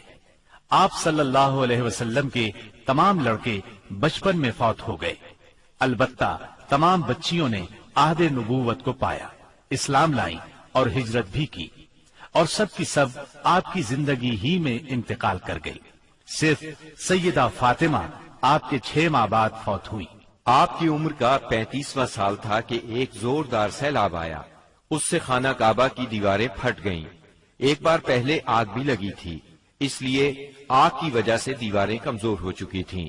آپ صلی اللہ علیہ وسلم کے تمام لڑکے بچپن میں فوت ہو گئے، البتہ تمام بچیوں نے عہد نبوت کو پایا، اسلام لائیں اور ہجرت بھی کی، اور سب کی سب آپ کی زندگی ہی میں انتقال کر گئی۔ صرف سیدہ فاطمہ آپ کے 6 ماہ بعد فوت ہوئی۔ آپ کی عمر کا 35واں سال تھا کہ ایک زوردار سیلاب آیا، اس سے خانہ کعبہ کی دیواریں پھٹ گئیں۔ ایک بار پہلے آگ بھی لگی تھی، اس لیے آگ کی وجہ سے دیواریں کمزور ہو چکی تھیں۔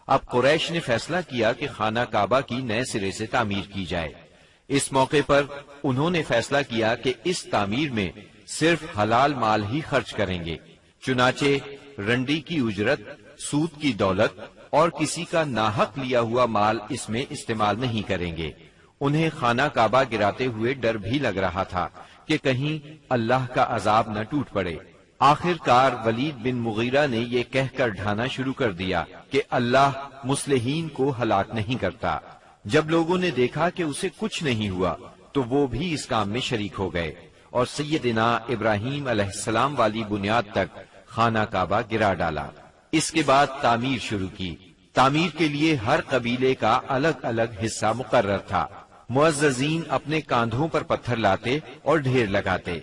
اب قریش نے فیصلہ کیا کہ خانہ کعبہ کی نئے سرے سے تعمیر کی جائے۔ اس موقع پر انہوں نے فیصلہ کیا کہ اس تعمیر میں صرف حلال مال ہی خرچ کریں گے، چنانچہ رنڈی کی اجرت، سود کی دولت اور کسی کا ناحق لیا ہوا مال اس میں استعمال نہیں کریں گے۔ انہیں خانہ کعبہ گراتے ہوئے ڈر بھی لگ رہا تھا کہ کہیں اللہ کا عذاب نہ ٹوٹ پڑے۔ آخر کار ولید بن مغیرہ نے یہ کہہ کر ڈھانا شروع کر دیا کہ اللہ مصلحین کو ہلاک نہیں کرتا۔ جب لوگوں نے دیکھا کہ اسے کچھ نہیں ہوا تو وہ بھی اس کام میں شریک ہو گئے اور سیدنا ابراہیم علیہ السلام والی بنیاد تک خانہ کعبہ گرا ڈالا۔ اس کے بعد تعمیر شروع کی۔ تعمیر کے لیے ہر قبیلے کا الگ الگ حصہ مقرر تھا۔ معززین اپنے کاندھوں پر پتھر لاتے اور ڈھیر لگاتے۔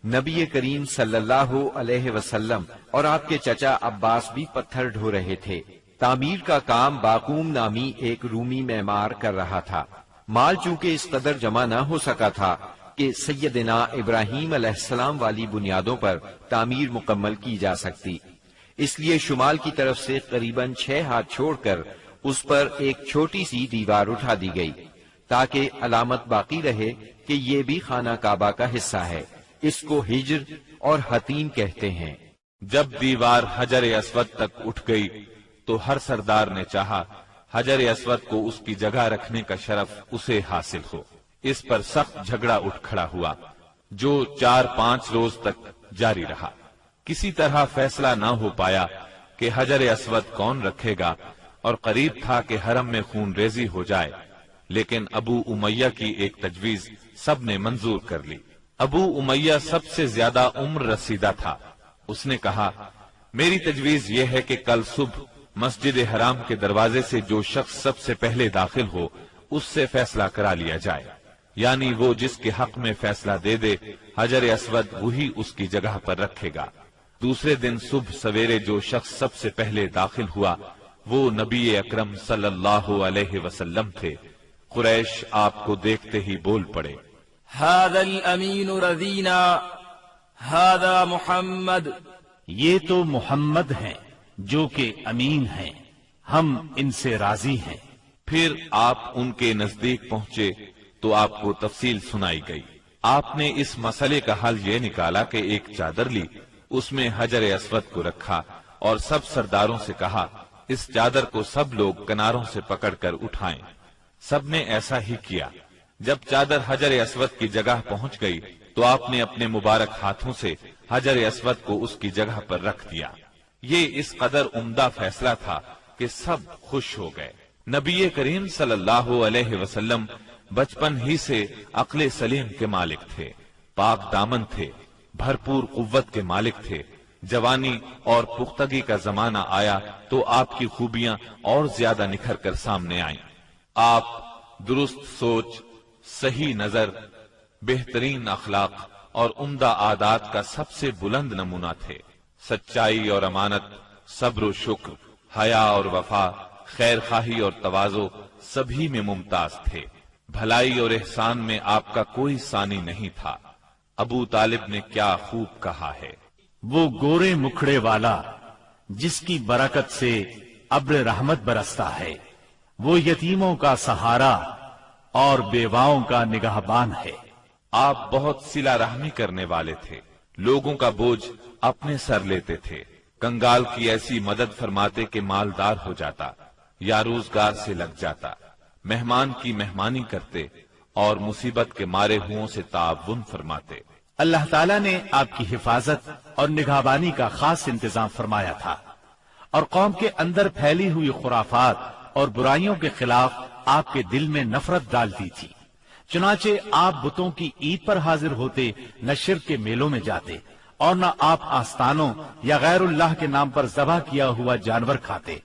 نبی کریم صلی اللہ علیہ وسلم اور آپ کے چچا عباس بھی پتھر ڈھو رہے تھے۔ تعمیر کا کام باقوم نامی ایک رومی معمار کر رہا تھا۔ مال چونکہ اس قدر جمع نہ ہو سکا تھا کہ سیدنا ابراہیم علیہ السلام والی بنیادوں پر تعمیر مکمل کی جا سکتی، اس لیے شمال کی طرف سے قریباً 6 ہاتھ چھوڑ کر اس پر ایک چھوٹی سی دیوار اٹھا دی گئی تاکہ علامت باقی رہے کہ یہ بھی خانہ کعبہ کا حصہ ہے۔ اس کو ہجر اور حتیم کہتے ہیں۔ جب دیوار حجر اسود تک اٹھ گئی تو ہر سردار نے چاہا حجر اسود کو اس کی جگہ رکھنے کا شرف اسے حاصل ہو۔ اس پر سخت جھگڑا اٹھ کھڑا ہوا جو 4-5 روز تک جاری رہا۔ کسی طرح فیصلہ نہ ہو پایا کہ حجر اسود کون رکھے گا، اور قریب تھا کہ حرم میں خون ریزی ہو جائے، لیکن ابو امیہ کی ایک تجویز سب نے منظور کر لی۔ ابو امیہ سب سے زیادہ عمر رسیدہ تھا۔ اس نے کہا، میری تجویز یہ ہے کہ کل صبح مسجد حرام کے دروازے سے جو شخص سب سے پہلے داخل ہو اس سے فیصلہ کرا لیا جائے، یعنی وہ جس کے حق میں فیصلہ دے دے حجر اسود وہی اس کی جگہ پر رکھے گا۔ دوسرے دن صبح سویرے جو شخص سب سے پہلے داخل ہوا وہ نبی اکرم صلی اللہ علیہ وسلم تھے۔ قریش آپ کو دیکھتے ہی بول پڑے، هذا الامین رضینا هذا محمد، یہ تو محمد ہیں جو کہ امین ہیں، ہم ان سے راضی ہیں۔ پھر آپ ان کے نزدیک پہنچے تو آپ کو تفصیل سنائی گئی۔ آپ نے اس مسئلے کا حل یہ نکالا کہ ایک چادر لی، اس میں حجر اسود کو رکھا اور سب سرداروں سے کہا اس چادر کو سب لوگ کناروں سے پکڑ کر اٹھائیں۔ سب نے ایسا ہی کیا۔ جب چادر حجر اسود کی جگہ پہنچ گئی تو آپ نے اپنے مبارک ہاتھوں سے حجر اسود کو اس کی جگہ پر رکھ دیا۔ یہ اس قدر عمدہ فیصلہ تھا کہ سب خوش ہو گئے۔ نبی کریم صلی اللہ علیہ وسلم بچپن ہی سے عقل سلیم کے مالک تھے، پاک دامن تھے، بھرپور قوت کے مالک تھے۔ جوانی اور پختگی کا زمانہ آیا تو آپ کی خوبیاں اور زیادہ نکھر کر سامنے آئیں۔ آپ درست سوچ، صحیح نظر، بہترین اخلاق اور عمدہ عادات کا سب سے بلند نمونہ تھے۔ سچائی اور امانت، صبر و شکر، حیا اور وفا، خیر خواہی اور تواضع سبھی میں ممتاز تھے۔ بھلائی اور احسان میں آپ کا کوئی ثانی نہیں تھا۔ ابو طالب نے کیا خوب کہا ہے، وہ گورے مکھڑے والا جس کی برکت سے ابر رحمت برستا ہے، وہ یتیموں کا سہارا اور بیواؤں کا نگہبان ہے۔ آپ بہت صلہ رحمی کرنے والے تھے، لوگوں کا بوجھ اپنے سر لیتے تھے، کنگال کی ایسی مدد فرماتے کہ مالدار ہو جاتا یا روزگار سے لگ جاتا، مہمان کی مہمانی کرتے اور مصیبت کے مارے ہوں سے تعاون فرماتے۔ اللہ تعالیٰ نے آپ کی حفاظت اور نگہبانی کا خاص انتظام فرمایا تھا اور قوم کے اندر پھیلی ہوئی خرافات اور برائیوں کے خلاف آپ کے دل میں نفرت ڈالتی تھی۔ چنانچہ آپ بتوں کی عید پر حاضر ہوتے، نہ شرک کے میلوں میں جاتے اور نہ آپ آستانوں یا غیر اللہ کے نام پر ذبح کیا ہوا جانور کھاتے،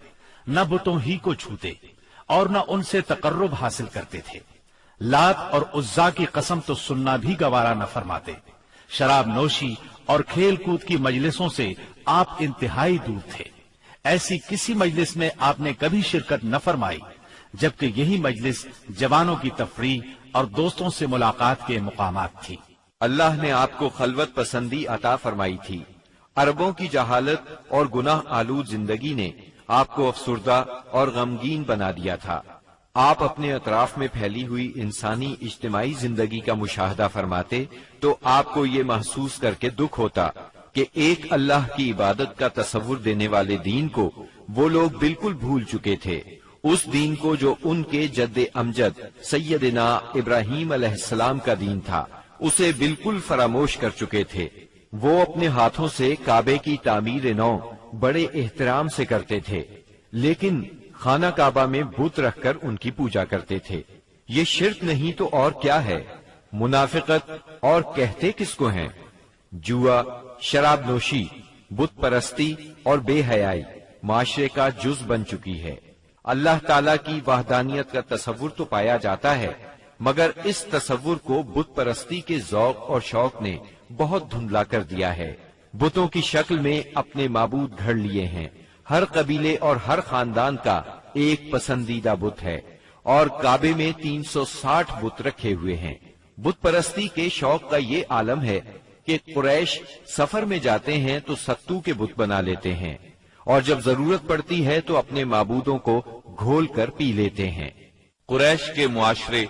نہ بتوں ہی کو چھوتے اور نہ ان سے تقرب حاصل کرتے تھے۔ لات اور عزا کی قسم تو سننا بھی گوارا نہ فرماتے۔ شراب نوشی اور کھیل کود کی مجلسوں سے آپ انتہائی دور تھے۔ ایسی کسی مجلس میں آپ نے کبھی شرکت نہ فرمائی جبکہ یہی مجلس جوانوں کی تفریح اور دوستوں سے ملاقات کے مقامات تھی۔ اللہ نے آپ کو خلوت پسندی عطا فرمائی تھی۔ عربوں کی جہالت اور گناہ آلود زندگی نے آپ کو افسردہ اور غمگین بنا دیا تھا۔ آپ اپنے اطراف میں پھیلی ہوئی انسانی اجتماعی زندگی کا مشاہدہ فرماتے تو آپ کو یہ محسوس کر کے دکھ ہوتا کہ ایک اللہ کی عبادت کا تصور دینے والے دین کو وہ لوگ بالکل بھول چکے تھے، اس دین کو جو ان کے جد امجد سیدنا ابراہیم علیہ السلام کا دین تھا، اسے بالکل فراموش کر چکے تھے۔ وہ اپنے ہاتھوں سے کعبے کی تعمیر نو بڑے احترام سے کرتے تھے، لیکن خانہ کعبہ میں بت رکھ کر ان کی پوجا کرتے تھے۔ یہ شرک نہیں تو اور کیا ہے؟ منافقت اور کہتے کس کو ہیں؟ جوا، شراب نوشی، بت پرستی اور بے حیائی معاشرے کا جز بن چکی ہے۔ اللہ تعالیٰ کی وحدانیت کا تصور تو پایا جاتا ہے، مگر اس تصور کو بت پرستی کے ذوق اور شوق نے بہت دھندلا کر دیا ہے۔ بتوں کی شکل میں اپنے معبود گھڑ لیے ہیں۔ ہر قبیلے اور ہر خاندان کا ایک پسندیدہ بت ہے، اور کعبے میں 360 بت رکھے ہوئے ہیں۔ بت پرستی کے شوق کا یہ عالم ہے کہ قریش سفر میں جاتے ہیں تو ستو کے بت بنا لیتے ہیں، اور جب ضرورت پڑتی ہے تو اپنے معبودوں کو گھول کر پی لیتے ہیں۔ قریش کے معاشرے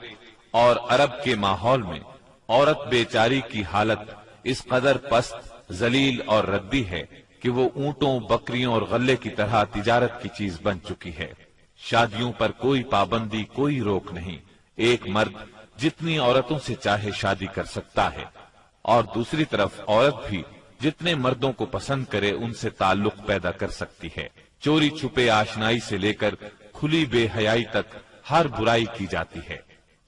اور عرب کے ماحول میں عورت بیچاری کی حالت اس قدر پست، ذلیل اور ردی ہے کہ وہ اونٹوں، بکریوں اور غلے کی طرح تجارت کی چیز بن چکی ہے۔ شادیوں پر کوئی پابندی، کوئی روک نہیں۔ ایک مرد جتنی عورتوں سے چاہے شادی کر سکتا ہے، اور دوسری طرف عورت بھی جتنے مردوں کو پسند کرے ان سے تعلق پیدا کر سکتی ہے۔ چوری چھپے آشنائی سے لے کر کھلی بے حیائی تک ہر برائی کی جاتی ہے۔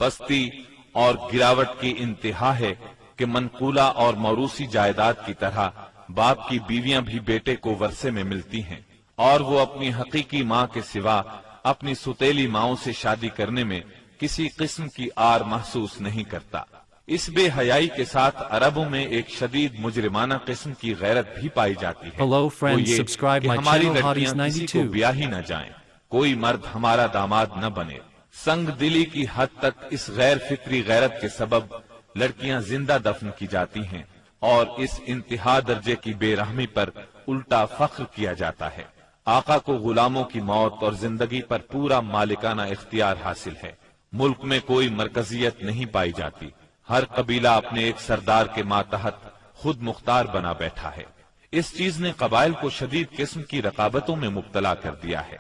پستی اور گراوٹ کی انتہا ہے کہ منقولہ اور موروثی جائیداد کی طرح باپ کی بیویاں بھی بیٹے کو ورثے میں ملتی ہیں، اور وہ اپنی حقیقی ماں کے سوا اپنی ستیلی ماؤں سے شادی کرنے میں کسی قسم کی آر محسوس نہیں کرتا۔ اس بے حیائی کے ساتھ عربوں میں ایک شدید مجرمانہ قسم کی غیرت بھی پائی جاتی ہے۔ Hello friends, وہ یہ subscribe کہ my ہماری channel لڑکیاں Hotties کسی کو 92. بیاہ ہی نہ جائیں، کوئی مرد ہمارا داماد نہ بنے۔ سنگ دلی کی حد تک اس غیر فطری غیرت کے سبب لڑکیاں زندہ دفن کی جاتی ہیں، اور اس انتہا درجے کی بے رحمی پر الٹا فخر کیا جاتا ہے۔ آقا کو غلاموں کی موت اور زندگی پر پورا مالکانہ اختیار حاصل ہے۔ ملک میں کوئی مرکزیت نہیں پائی جاتی، ہر قبیلہ اپنے ایک سردار کے ماتحت خود مختار بنا بیٹھا ہے۔ اس چیز نے قبائل کو شدید قسم کی رقابتوں میں مبتلا کر دیا ہے۔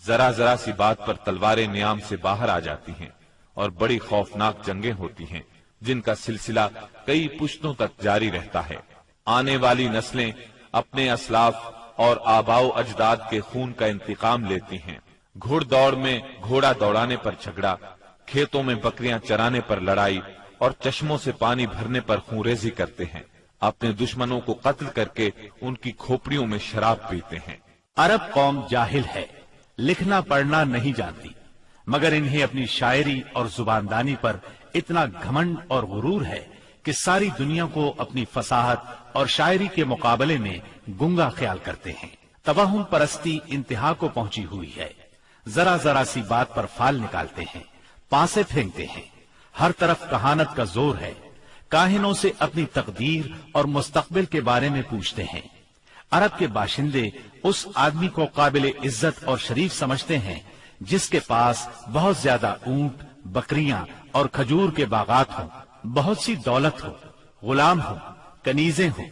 ذرا ذرا سی بات پر تلواریں نیام سے باہر آ جاتی ہیں، اور بڑی خوفناک جنگیں ہوتی ہیں جن کا سلسلہ کئی پشتوں تک جاری رہتا ہے۔ آنے والی نسلیں اپنے اسلاف اور آباء و اجداد کے خون کا انتقام لیتی ہیں۔ گھڑ دوڑ میں گھوڑا دوڑانے پر جھگڑا، کھیتوں میں بکریاں چرانے پر لڑائی، اور چشموں سے پانی بھرنے پر خونریزی کرتے ہیں۔ اپنے دشمنوں کو قتل کر کے ان کی کھوپڑیوں میں شراب پیتے ہیں۔ عرب قوم جاہل ہے، لکھنا پڑھنا نہیں جانتی، مگر انہیں اپنی شاعری اور زباندانی پر اتنا گھمنڈ اور غرور ہے کہ ساری دنیا کو اپنی فصاحت اور شاعری کے مقابلے میں گنگا خیال کرتے ہیں۔ توہم پرستی انتہا کو پہنچی ہوئی ہے۔ ذرا ذرا سی بات پر فال نکالتے ہیں، پانسے پھینکتے ہیں۔ ہر طرف کہانت کا زور ہے۔ کاہنوں سے اپنی تقدیر اور مستقبل کے بارے میں پوچھتے ہیں۔ عرب کے باشندے اس آدمی کو قابل عزت اور شریف سمجھتے ہیں جس کے پاس بہت زیادہ اونٹ، بکریاں اور کھجور کے باغات ہوں، بہت سی دولت ہو، غلام ہو، کنیزیں ہوں۔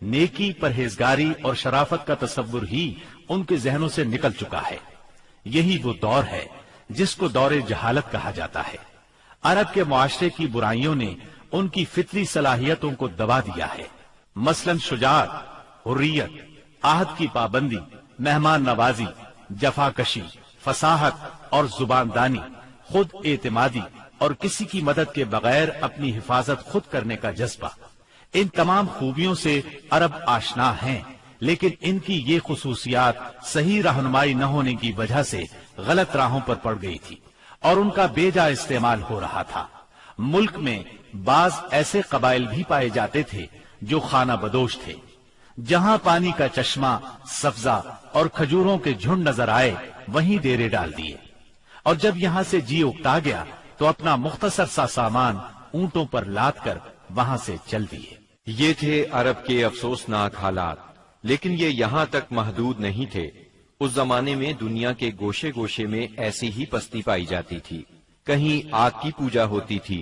نیکی، پرہیزگاری اور شرافت کا تصور ہی ان کے ذہنوں سے نکل چکا ہے۔ یہی وہ دور ہے جس کو دور جہالت کہا جاتا ہے۔ عرب کے معاشرے کی برائیوں نے ان کی فطری صلاحیتوں کو دبا دیا ہے، مثلا شجاعت، حریت، عہد کی پابندی، مہمان نوازی، جفاکشی، فصاحت اور زباندانی، خود اعتمادی اور کسی کی مدد کے بغیر اپنی حفاظت خود کرنے کا جذبہ۔ ان تمام خوبیوں سے عرب آشنا ہیں، لیکن ان کی یہ خصوصیات صحیح رہنمائی نہ ہونے کی وجہ سے غلط راہوں پر پڑ گئی تھی اور ان کا بے جا استعمال ہو رہا تھا۔ ملک میں بعض ایسے قبائل بھی پائے جاتے تھے جو خانہ بدوش تھے۔ جہاں پانی کا چشمہ، سبزہ اور کھجوروں کے جھنڈ نظر آئے وہیں ڈیرے ڈال دیے، اور جب یہاں سے جی اکتا گیا تو اپنا مختصر سا سامان اونٹوں پر لاد کر وہاں سے چل دیے۔ یہ تھے عرب کے افسوسناک حالات، لیکن یہ یہاں تک محدود نہیں تھے۔ اس زمانے میں دنیا کے گوشے گوشے میں ایسی ہی پستی پائی جاتی تھی۔ کہیں آگ کی پوجا ہوتی تھی،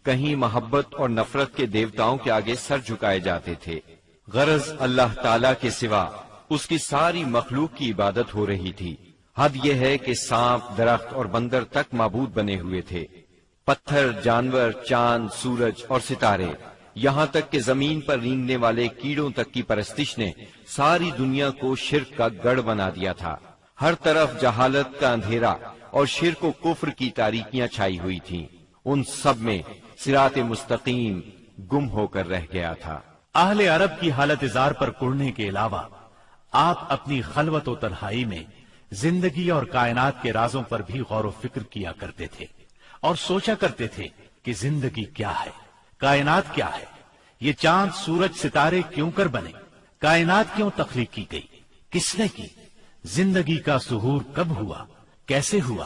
کہیں محبت اور نفرت کے دیوتاؤں کے آگے سر جھکائے جاتے تھے۔ غرض اللہ تعالی کے سوا اس کی ساری مخلوق کی عبادت ہو رہی تھی۔ حد یہ ہے کہ سانپ، درخت اور بندر تک معبود بنے ہوئے تھے۔ پتھر، جانور، چاند، سورج اور ستارے، یہاں تک کہ زمین پر رینگنے والے کیڑوں تک کی پرستش نے ساری دنیا کو شرک کا گڑھ بنا دیا تھا۔ ہر طرف جہالت کا اندھیرا اور شرک و کفر کی تاریکیاں چھائی ہوئی تھیں۔ ان سب میں صراط مستقیم گم ہو کر رہ گیا تھا۔ اہل عرب کی حالت زار پر کڑنے کے علاوہ آپ اپنی خلوت و تنہائی میں زندگی اور کائنات کے رازوں پر بھی غور و فکر کیا کرتے تھے اور سوچا کرتے تھے کہ زندگی کیا ہے، کائنات کیا ہے، یہ چاند، سورج، ستارے کیوں کر بنے، کائنات کیوں تخلیق کی گئی، کس نے کی، زندگی کا ظہور کب ہوا، کیسے ہوا۔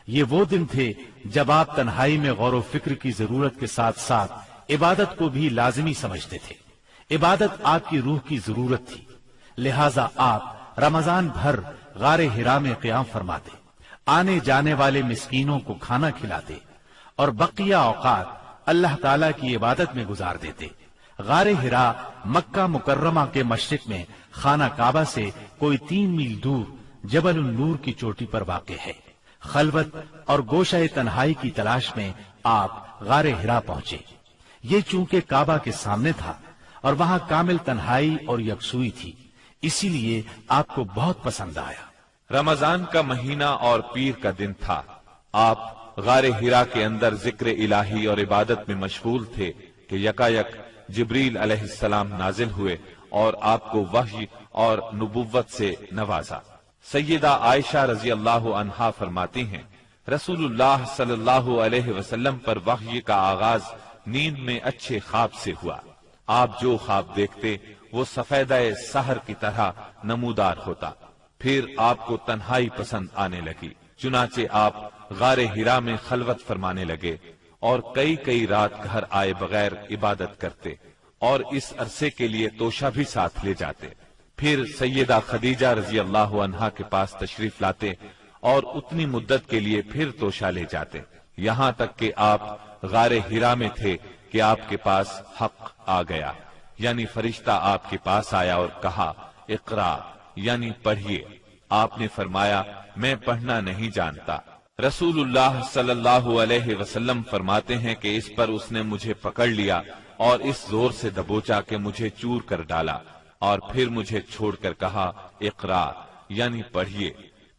یہ وہ دن تھے جب آپ تنہائی میں غور و فکر کی ضرورت کے ساتھ ساتھ عبادت کو بھی لازمی سمجھتے تھے۔ عبادت آپ کی روح کی ضرورت تھی، لہذا آپ رمضان بھر غار ہرا میں قیام فرماتے، آنے جانے والے مسکینوں کو کھانا کھلاتے اور بقیہ اوقات اللہ تعالیٰ کی عبادت میں گزار دیتے۔ غار ہرا مکہ مکرمہ کے مشرق میں خانہ کعبہ سے کوئی 3 میل دور جبل النور کی چوٹی پر واقع ہے۔ خلوت اور گوشہ تنہائی کی تلاش میں آپ غار ہرا پہنچے۔ یہ چونکہ کعبہ کے سامنے تھا اور وہاں کامل تنہائی اور یکسوئی تھی، اسی لیے آپ کو بہت پسند آیا۔ رمضان کا مہینہ اور پیر کا دن تھا۔ آپ غار ہرا کے اندر ذکر الہی اور عبادت میں مشغول تھے کہ یکایک جبریل علیہ السلام نازل ہوئے اور آپ کو وحی اور نبوت سے نوازا۔ سیدہ عائشہ رضی اللہ عنہا فرماتی ہیں، رسول اللہ صلی اللہ علیہ وسلم پر وحی کا آغاز نیند میں اچھے خواب سے ہوا۔ آپ جو خواب دیکھتے وہ سفیدہ سحر کی طرح نمودار ہوتا۔ پھر آپ کو تنہائی پسند آنے لگی، چنانچہ آپ غار ہرا میں خلوت فرمانے لگے اور کئی رات گھر آئے بغیر عبادت کرتے اور اس عرصے کے لیے توشہ بھی ساتھ لے جاتے۔ پھر سیدہ خدیجہ رضی اللہ عنہا کے پاس تشریف لاتے اور اتنی مدت کے لیے پھر توشہ لے جاتے، یہاں تک کہ آپ غار ہرا میں تھے کہ آپ کے پاس حق آ گیا، یعنی فرشتہ آپ کے پاس آیا اور کہا اقرا، یعنی پڑھیے۔ آپ نے فرمایا میں پڑھنا نہیں جانتا۔ رسول اللہ صلی اللہ علیہ وسلم فرماتے ہیں کہ اس پر اس نے مجھے پکڑ لیا اور اس زور سے دبوچا کہ مجھے چور کر ڈالا اور پھر مجھے چھوڑ کر کہا اقرا، یعنی پڑھیے۔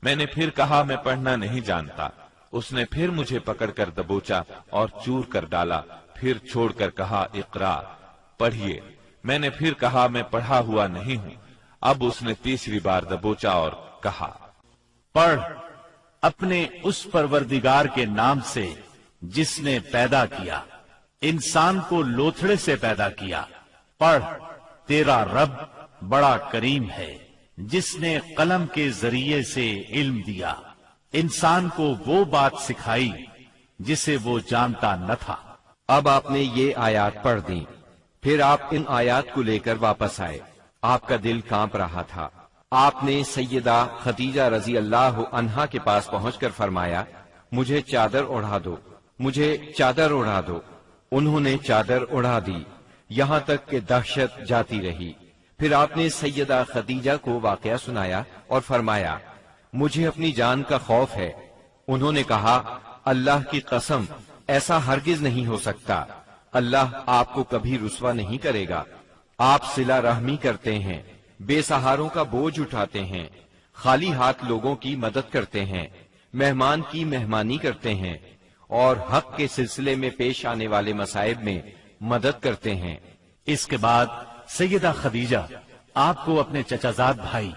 میں نے پھر کہا میں پڑھنا نہیں جانتا۔ اس نے پھر مجھے پکڑ کر دبوچا اور چور کر ڈالا، پھر چھوڑ کر کہا اقرا، پڑھیے۔ میں نے پھر کہا میں پڑھا ہوا نہیں ہوں۔ اب اس نے تیسری بار دبوچا اور کہا پڑھ اپنے اس پروردگار کے نام سے جس نے پیدا کیا، انسان کو لوتھڑے سے پیدا کیا۔ پڑھ تیرا رب بڑا کریم ہے جس نے قلم کے ذریعے سے علم دیا، انسان کو وہ بات سکھائی جسے وہ جانتا نہ تھا۔ اب آپ نے یہ آیات پڑھ دیں، پھر آپ ان آیات کو لے کر واپس آئے۔ آپ کا دل کانپ رہا تھا۔ آپ نے سیدہ خدیجہ رضی اللہ عنہا کے پاس پہنچ کر فرمایا مجھے چادر اڑا دو، مجھے چادر اڑا دو۔ انہوں نے چادر اڑا دی، یہاں تک کہ دہشت جاتی رہی۔ پھر آپ نے سیدہ خدیجہ کو واقعہ سنایا اور فرمایا مجھے اپنی جان کا خوف ہے۔ انہوں نے کہا اللہ کی قسم ایسا ہرگز نہیں ہو سکتا، اللہ آپ کو کبھی رسوا نہیں کرے گا۔ آپ صلہ رحمی کرتے ہیں، بے سہاروں کا بوجھ اٹھاتے ہیں، خالی ہاتھ لوگوں کی مدد کرتے ہیں، مہمان کی مہمانی کرتے ہیں اور حق کے سلسلے میں پیش آنے والے مصائب میں مدد کرتے ہیں۔ اس کے بعد سیدہ خدیجہ آپ کو اپنے چچا زاد بھائی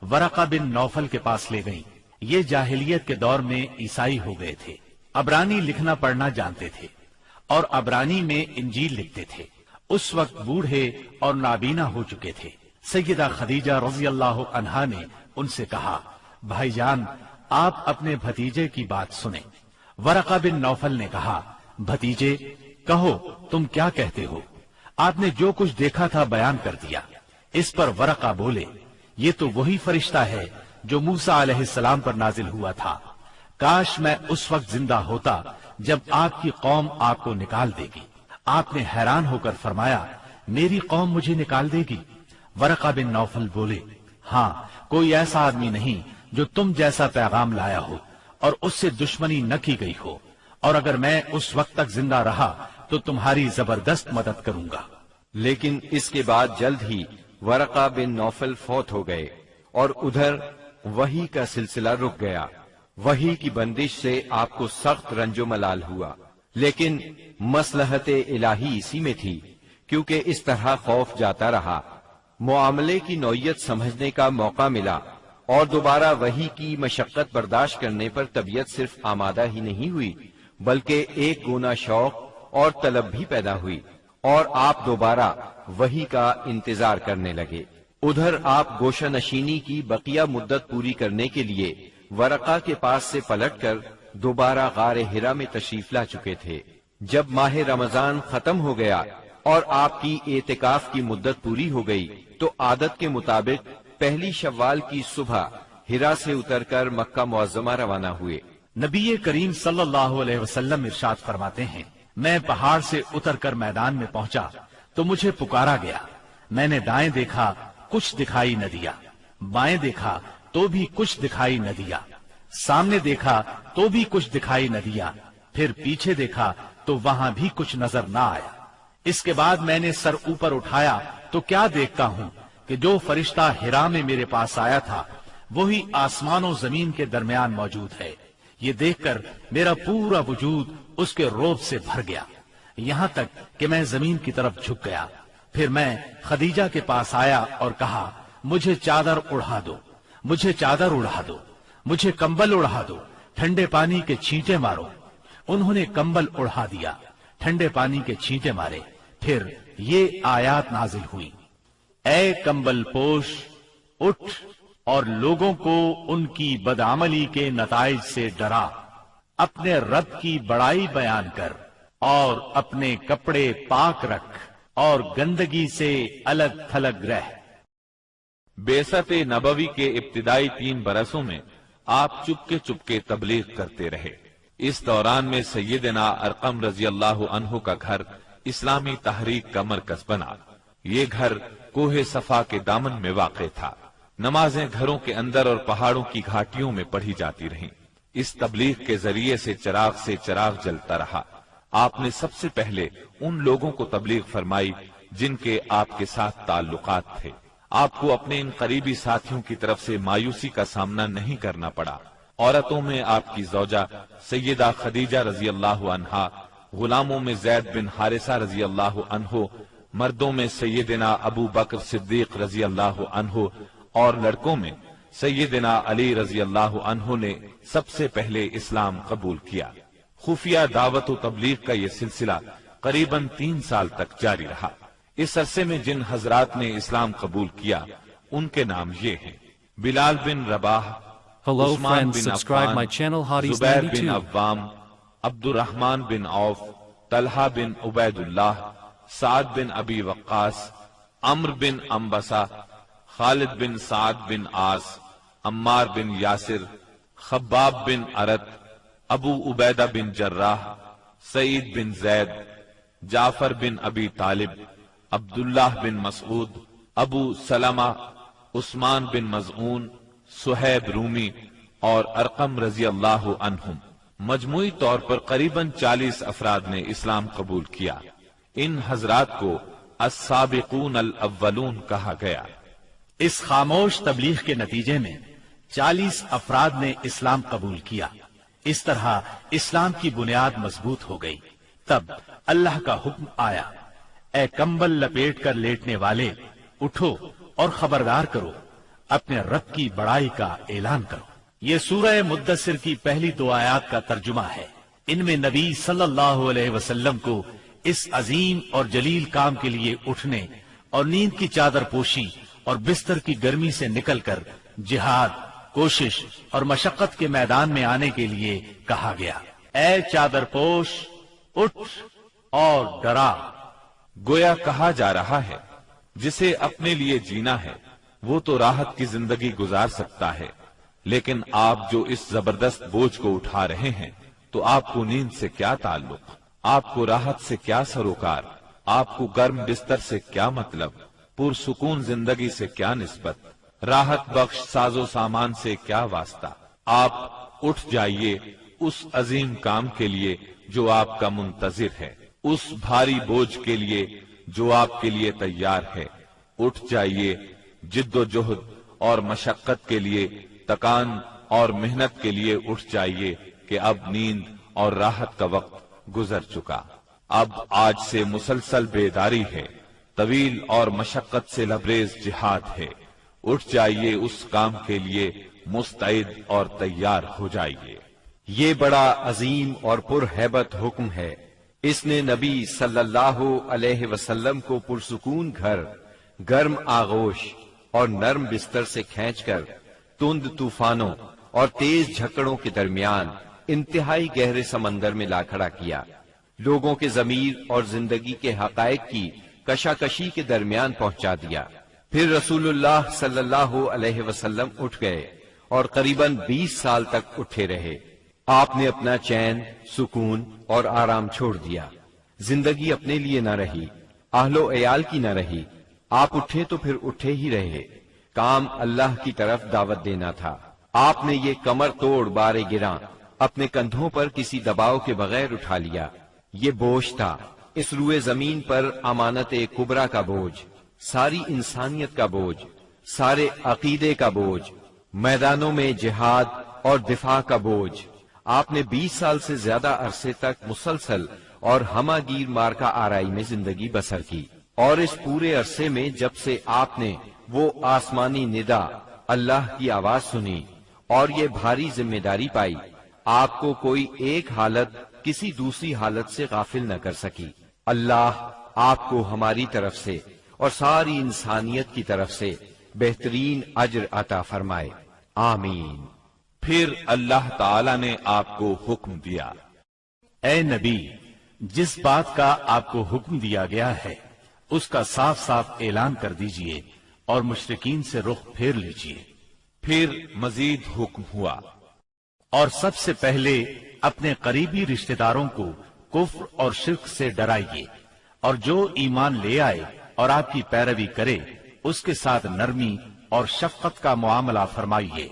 ورقہ بن نوفل کے پاس لے گئیں۔ یہ جاہلیت کے دور میں عیسائی ہو گئے تھے، عبرانی لکھنا پڑھنا جانتے تھے اور عبرانی میں انجیل لکھتے تھے۔ اس وقت بوڑھے اور نابینا ہو چکے تھے۔ سیدہ خدیجہ رضی اللہ عنہا نے ان سے کہا بھائی جان آپ اپنے بھتیجے کی بات سنیں ورقہ بن نوفل نے کہا، بھتیجے کہو تم کیا کہتے ہو؟ آپ نے جو کچھ دیکھا تھا بیان کر دیا۔ اس پر ورقہ بولے، یہ تو وہی فرشتہ ہے جو موسیٰ علیہ السلام پر نازل ہوا تھا، کاش میں اس وقت زندہ ہوتا جب آپ کی قوم آپ کو نکال دے گی۔ آپ نے حیران ہو کر فرمایا، میری قوم مجھے نکال دے گی؟ ورقہ بن نوفل بولے، ہاں، کوئی ایسا آدمی نہیں جو تم جیسا پیغام لایا ہو اور اس سے دشمنی نہ کی گئی ہو، اور اگر میں اس وقت تک زندہ رہا تو تمہاری زبردست مدد کروں گا۔ لیکن اس کے بعد جلد ہی ورقہ بن نوفل فوت ہو گئے اور ادھر وحی کا سلسلہ رک گیا۔ وحی کی بندش سے آپ کو سخت رنج و ملال ہوا، لیکن مصلحت الہی اسی میں تھی، کیونکہ اس طرح خوف جاتا رہا، معاملے کی نوعیت سمجھنے کا موقع ملا، اور دوبارہ وحی کی مشقت برداشت کرنے پر طبیعت صرف آمادہ ہی نہیں ہوئی بلکہ ایک گنا شوق اور طلب بھی پیدا ہوئی، اور آپ دوبارہ وحی کا انتظار کرنے لگے۔ ادھر آپ گوشہ نشینی کی بقیہ مدت پوری کرنے کے لیے ورقہ کے پاس سے پلٹ کر دوبارہ غار حرا میں تشریف لا چکے تھے۔ جب ماہ رمضان ختم ہو گیا اور آپ کی اعتکاف کی مدت پوری ہو گئی تو عادت کے مطابق پہلی شوال کی صبح حرا سے اتر کر مکہ معظمہ روانہ ہوئے۔ نبی کریم صلی اللہ علیہ وسلم ارشاد فرماتے ہیں، میں پہاڑ سے اتر کر میدان میں پہنچا تو مجھے پکارا گیا، میں نے دائیں دیکھا، کچھ دکھائی نہ دیا، بائیں دیکھا تو بھی کچھ دکھائی نہ دیا، سامنے دیکھا تو بھی کچھ دکھائی نہ دیا، پھر پیچھے دیکھا تو وہاں بھی کچھ نظر نہ آیا۔ اس کے بعد میں نے سر اوپر اٹھایا تو کیا دیکھتا ہوں کہ جو فرشتہ حرا میں میرے پاس آیا تھا وہی آسمان و زمین کے درمیان موجود ہے۔ یہ دیکھ کر میرا پورا وجود اس کے رعب سے بھر گیا، یہاں تک کہ میں زمین کی طرف جھک گیا۔ پھر میں خدیجہ کے پاس آیا اور کہا، مجھے چادر اڑا دو، مجھے چادر اڑا دو، مجھے کمبل اڑا دو، ٹھنڈے پانی کے چھینٹے مارو۔ انہوں نے کمبل اڑا دیا، ٹھنڈے پانی کے چھینٹے مارے، پھر یہ آیات نازل ہوئی، اے کمبل پوش اٹھ اور لوگوں کو ان کی بدعملی کے نتائج سے ڈرا، اپنے رب کی بڑائی بیان کر اور اپنے کپڑے پاک رکھ اور گندگی سے الگ تھلگ رہ۔ بعثت نبوی کے ابتدائی 3 برسوں میں آپ چپکے تبلیغ کرتے رہے۔ اس دوران میں سیدنا ارقم رضی اللہ عنہ کا گھر اسلامی تحریک کا مرکز بنا۔ یہ گھر کوہ صفا کے دامن میں واقع تھا۔ نمازیں گھروں کے اندر اور پہاڑوں کی گھاٹیوں میں پڑھی جاتی رہیں۔ اس تبلیغ کے ذریعے سے چراغ جلتا رہا۔ آپ نے سب سے پہلے ان لوگوں کو تبلیغ فرمائی جن کے آپ کے ساتھ تعلقات تھے۔ آپ کو اپنے ان قریبی ساتھیوں کی طرف سے مایوسی کا سامنا نہیں کرنا پڑا۔ عورتوں میں آپ کی زوجہ سیدہ خدیجہ رضی اللہ عنہا، غلاموں میں زید بن حارثہ رضی اللہ عنہ، مردوں میں سیدنا ابو بکر صدیق رضی اللہ عنہ، اور لڑکوں میں سیدنا علی رضی اللہ عنہ نے سب سے پہلے اسلام قبول کیا۔ خفیہ دعوت و تبلیغ کا یہ سلسلہ قریباً 3 سال تک جاری رہا۔ اس عرصے میں جن حضرات نے اسلام قبول کیا ان کے نام یہ ہیں: بلال بن رباح، Hello Usman friends, bin subscribe Affan, my channel Hadis زبیر بن 92. عوام، عبد الرحمن بن عوف، طلحہ بن عبید اللہ، سعد بن ابی وقاص، عمرو بن انبسہ، خالد بن سعد بن عاص، عمار بن یاسر، خباب بن ارت، ابو عبیدہ بن جراح، سعید بن زید، جعفر بن ابی طالب، عبداللہ بن مسعود، ابو سلمہ، عثمان بن مظعون، سہیب رومی اور ارقم رضی اللہ عنہم۔ مجموعی طور پر قریباً 40 افراد نے اسلام قبول کیا۔ ان حضرات کو السابقون الاولون کہا گیا۔ اس خاموش تبلیغ کے نتیجے میں 40 افراد نے اسلام قبول کیا۔ اس طرح اسلام کی بنیاد مضبوط ہو گئی۔ تب اللہ کا حکم آیا، اے کمبل لپیٹ کر لیٹنے والے، اٹھو اور خبردار کرو، اپنے رب کی بڑائی کا اعلان کرو۔ یہ سورہ مدثر کی پہلی 2 آیات کا ترجمہ ہے۔ ان میں نبی صلی اللہ علیہ وسلم کو اس عظیم اور جلیل کام کے لیے اٹھنے اور نیند کی چادر پوشی اور بستر کی گرمی سے نکل کر جہاد، کوشش اور مشقت کے میدان میں آنے کے لیے کہا گیا۔ اے چادر پوش اٹھ اور ڈرا۔ گویا کہا جا رہا ہے جسے اپنے لیے جینا ہے وہ تو راحت کی زندگی گزار سکتا ہے، لیکن آپ جو اس زبردست بوجھ کو اٹھا رہے ہیں تو آپ کو نیند سے کیا تعلق، آپ کو راحت سے کیا سروکار، آپ کو گرم بستر سے کیا مطلب، پرسکون زندگی سے کیا نسبت، راحت بخش ساز و سامان سے کیا واسطہ۔ آپ اٹھ جائیے اس عظیم کام کے لیے جو آپ کا منتظر ہے، اس بھاری بوجھ کے لیے جو آپ کے لیے تیار ہے۔ اٹھ جائیے جد و جہد اور مشقت کے لیے، تکان اور محنت کے لیے اٹھ جائیے کہ اب نیند اور راحت کا وقت گزر چکا، اب آج سے مسلسل بیداری ہے، طویل اور مشقت سے لبریز جہاد ہے۔ اٹھ جائیے اس کام کے لیے، مستعد اور تیار ہو جائیے۔ یہ بڑا عظیم اور پرہیبت حکم ہے۔ اس نے نبی صلی اللہ علیہ وسلم کو پرسکون گھر، گرم آغوش اور نرم بستر سے کھینچ کر تند طوفانوں اور تیز جھکڑوں کے درمیان انتہائی گہرے سمندر میں لا کھڑا کیا، لوگوں کے ضمیر اور زندگی کے حقائق کی کشاکشی کے درمیان پہنچا دیا۔ پھر رسول اللہ صلی اللہ علیہ وسلم اٹھ گئے اور قریباً 20 سال تک اٹھے رہے۔ آپ نے اپنا چین، سکون اور آرام چھوڑ دیا، زندگی اپنے لیے نہ رہی، اہل و عیال کی نہ رہی۔ آپ اٹھے تو پھر اٹھے ہی رہے، کام اللہ کی طرف دعوت دینا تھا۔ آپ نے یہ کمر توڑ بار گراں اپنے کندھوں پر کسی دباؤ کے بغیر اٹھا لیا۔ یہ بوجھ تھا، اس روئے زمین پر امانت کبریٰ کا بوجھ، ساری انسانیت کا بوجھ، سارے عقیدے کا بوجھ، میدانوں میں جہاد اور دفاع کا بوجھ۔ آپ نے 20 سال سے زیادہ عرصے تک مسلسل اور ہمہ گیر مارکا آرائی میں زندگی بسر کی، اور اس پورے عرصے میں جب سے آپ نے وہ آسمانی ندا، اللہ کی آواز سنی اور یہ بھاری ذمہ داری پائی، آپ کو کوئی ایک حالت کسی دوسری حالت سے غافل نہ کر سکی۔ اللہ آپ کو ہماری طرف سے اور ساری انسانیت کی طرف سے بہترین اجر عطا فرمائے، آمین۔ پھر اللہ تعالی نے آپ کو حکم دیا، اے نبی، جس بات کا آپ کو حکم دیا گیا ہے اس کا صاف صاف اعلان کر دیجئے اور مشرکین سے رخ پھیر لیجئے۔ پھر مزید حکم ہوا، اور سب سے پہلے اپنے قریبی رشتہ داروں کو کفر اور شرک سے ڈرائیے، اور جو ایمان لے آئے اور آپ کی پیروی کرے اس کے ساتھ نرمی اور شفقت کا معاملہ فرمائیے۔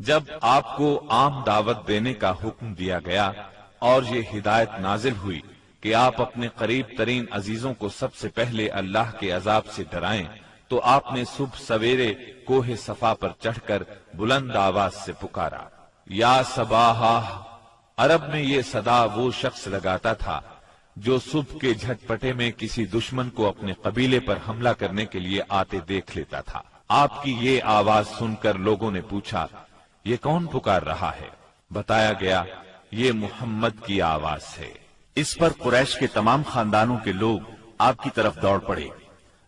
جب آپ کو عام دعوت دینے کا حکم دیا گیا اور یہ ہدایت نازل ہوئی کہ آپ اپنے قریب ترین عزیزوں کو سب سے پہلے اللہ کے عذاب سے ڈرائیں، تو آپ نے صبح سویرے کوہ صفا پر چڑھ کر بلند آواز سے پکارا، یا صباحا۔ عرب میں یہ صدا وہ شخص لگاتا تھا جو صبح کے جھٹپٹے میں کسی دشمن کو اپنے قبیلے پر حملہ کرنے کے لیے آتے دیکھ لیتا تھا۔ آپ کی یہ آواز سن کر لوگوں نے پوچھا، یہ کون پکار رہا ہے؟ بتایا گیا، یہ محمد کی آواز ہے۔ اس پر قریش کے تمام خاندانوں کے لوگ آپ کی طرف دوڑ پڑے۔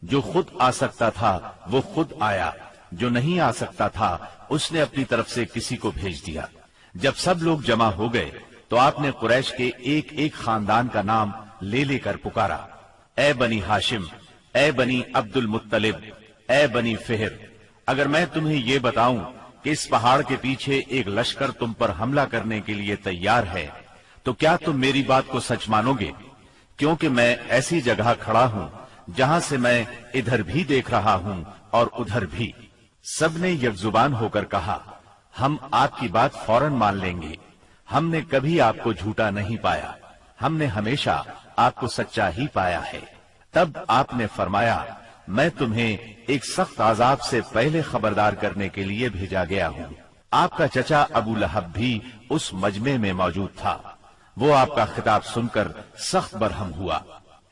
جو خود آ سکتا تھا وہ خود آیا، جو نہیں آ سکتا تھا اس نے اپنی طرف سے کسی کو بھیج دیا۔ جب سب لوگ جمع ہو گئے تو آپ نے قریش کے ایک ایک خاندان کا نام لے لے کر پکارا، اے بنی ہاشم، اے بنی عبد المطلب، اے بنی فہر، اگر میں تمہیں یہ بتاؤں کہ اس پہاڑ کے پیچھے ایک لشکر تم پر حملہ کرنے کے لیے تیار ہے تو کیا تم میری بات کو سچ مانو گے؟ کیونکہ میں ایسی جگہ کھڑا ہوں جہاں سے میں ادھر بھی دیکھ رہا ہوں اور ادھر بھی۔ سب نے یک زبان ہو کر کہا، ہم آپ کی بات فوراً مان لیں گے، ہم نے کبھی آپ کو جھوٹا نہیں پایا، ہم نے ہمیشہ آپ کو سچا ہی پایا ہے۔ تب آپ نے فرمایا، میں تمہیں ایک سخت عذاب سے پہلے خبردار کرنے کے لیے بھیجا گیا ہوں۔ آپ کا چچا ابو لہب بھی اس مجمع میں موجود تھا۔ وہ آپ کا خطاب سن کر سخت برہم ہوا،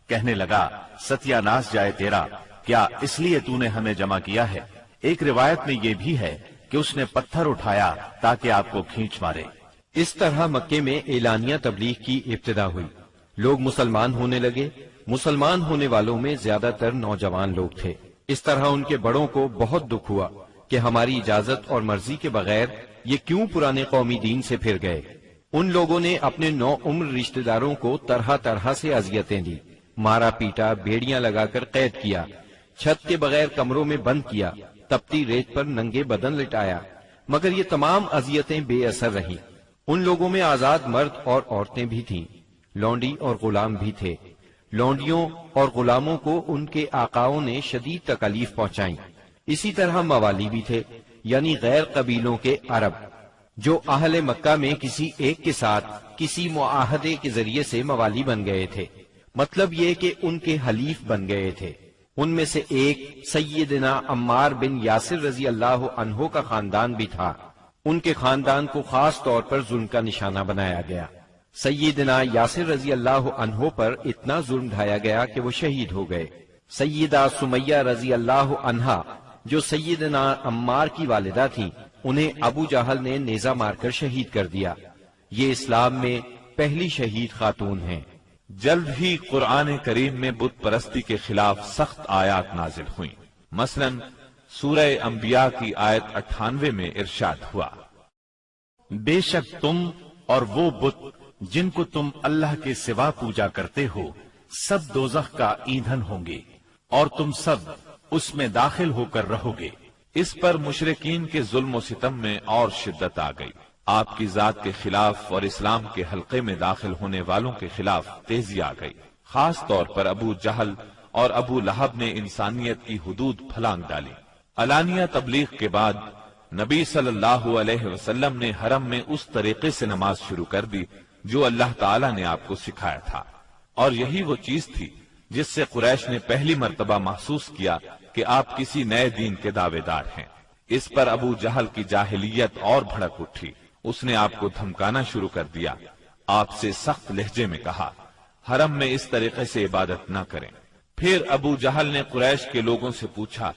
کہنے لگا، ستیہ ناس جائے تیرا، کیا اس لیے تو نے ہمیں جمع کیا ہے؟ ایک روایت میں یہ بھی ہے کہ اس نے پتھر اٹھایا تاکہ آپ کو کھینچ مارے۔ اس طرح مکے میں اعلانیہ تبلیغ کی ابتدا ہوئی، لوگ مسلمان ہونے لگے۔ مسلمان ہونے والوں میں زیادہ تر نوجوان لوگ تھے۔ اس طرح ان کے بڑوں کو بہت دکھ ہوا کہ ہماری اجازت اور مرضی کے بغیر یہ کیوں پرانے قومی دین سے پھر گئے۔ ان لوگوں نے اپنے نو عمر رشتہ داروں کو طرح طرح سے اذیتیں دی، مارا پیٹا، بیڑیاں لگا کر قید کیا، چھت کے بغیر کمروں میں بند کیا، تپتی ریت پر ننگے بدن لٹایا، مگر یہ تمام اذیتیں بے اثر رہیں۔ ان لوگوں میں آزاد مرد اور عورتیں بھی تھیں، لونڈی اور غلام بھی تھے۔ لونڈیوں اور غلاموں کو ان کے آقاؤں نے شدید تکالیف پہنچائیں۔ اسی طرح موالی بھی تھے، یعنی غیر قبیلوں کے عرب، جو اہل مکہ میں کسی ایک کے ساتھ کسی معاہدے کے ذریعے سے موالی بن گئے تھے، مطلب یہ کہ ان کے حلیف بن گئے تھے۔ ان میں سے ایک سیدنا عمار بن یاسر رضی اللہ عنہ کا خاندان بھی تھا۔ ان کے خاندان کو خاص طور پر ظلم کا نشانہ بنایا گیا۔ سیدنا یاسر رضی اللہ عنہ پر اتنا ظلم ڈھایا گیا کہ وہ شہید ہو گئے۔ سیدہ سمیہ رضی اللہ عنہا جو سیدنا عمار کی والدہ تھی، انہیں ابو جہل نے نیزہ مار کر شہید کر دیا۔ یہ اسلام میں پہلی شہید خاتون ہیں۔ جلد ہی قرآن کریم میں بت پرستی کے خلاف سخت آیات نازل ہوئیں۔ مثلا سورہ انبیاء کی آیت 98 میں ارشاد ہوا، بے شک تم اور وہ بت جن کو تم اللہ کے سوا پوجا کرتے ہو سب دوزخ کا ایندھن ہوں گے اور تم سب اس میں داخل ہو کر رہو گے۔ اس پر مشرکین کے ظلم و ستم میں اور شدت آ گئی۔ آپ کی ذات کے خلاف اور اسلام کے حلقے میں داخل ہونے والوں کے خلاف تیزی آ گئی۔ خاص طور پر ابو جہل اور ابو لہب نے انسانیت کی حدود پھلانگ ڈالی۔ علانیہ تبلیغ کے بعد نبی صلی اللہ علیہ وسلم نے حرم میں اس طریقے سے نماز شروع کر دی جو اللہ تعالیٰ نے آپ کو سکھایا تھا، اور یہی وہ چیز تھی جس سے قریش نے پہلی مرتبہ محسوس کیا کہ آپ کسی نئے دین کے دعوے دار ہیں۔ اس پر ابو جہل کی جاہلیت اور بھڑک اٹھی۔ اس نے آپ کو دھمکانا شروع کر دیا۔ آپ سے سخت لہجے میں کہا، حرم میں اس طریقے سے عبادت نہ کریں۔ پھر ابو جہل نے قریش کے لوگوں سے پوچھا،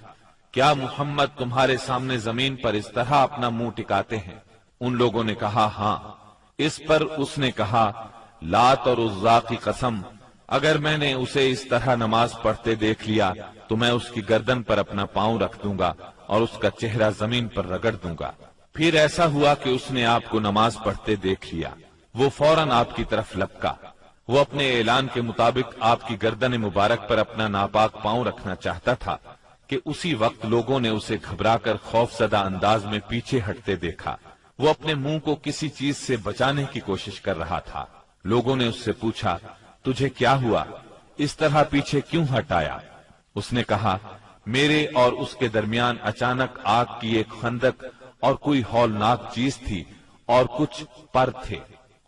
کیا محمد تمہارے سامنے زمین پر اس طرح اپنا منہ ٹکاتے ہیں؟ ان لوگوں نے کہا ہاں۔ اس پر اس نے کہا، لات اور عزا کی قسم، اگر میں نے اسے اس طرح نماز پڑھتے دیکھ لیا تو میں اس کی گردن پر اپنا پاؤں رکھ دوں گا اور اس کا چہرہ زمین پر رگڑ دوں گا۔ پھر ایسا ہوا کہ اس نے آپ کو نماز پڑھتے دیکھ لیا۔ وہ فوراً آپ کی طرف لپکا۔ وہ اپنے اعلان کے مطابق آپ کی گردن مبارک پر اپنا ناپاک پاؤں رکھنا چاہتا تھا کہ اسی وقت لوگوں نے اسے گھبرا کر خوف زدہ انداز میں پیچھے ہٹتے دیکھا۔ وہ اپنے منہ کو کسی چیز سے بچانے کی کوشش کر رہا تھا۔ لوگوں نے اس سے پوچھا، تجھے کیا ہوا؟ اس طرح پیچھے کیوں ہٹایا؟ اس نے کہا، میرے اور اس کے درمیان اچانک آگ کی ایک خندق اور کوئی ہولناک چیز تھی اور کچھ پر تھے۔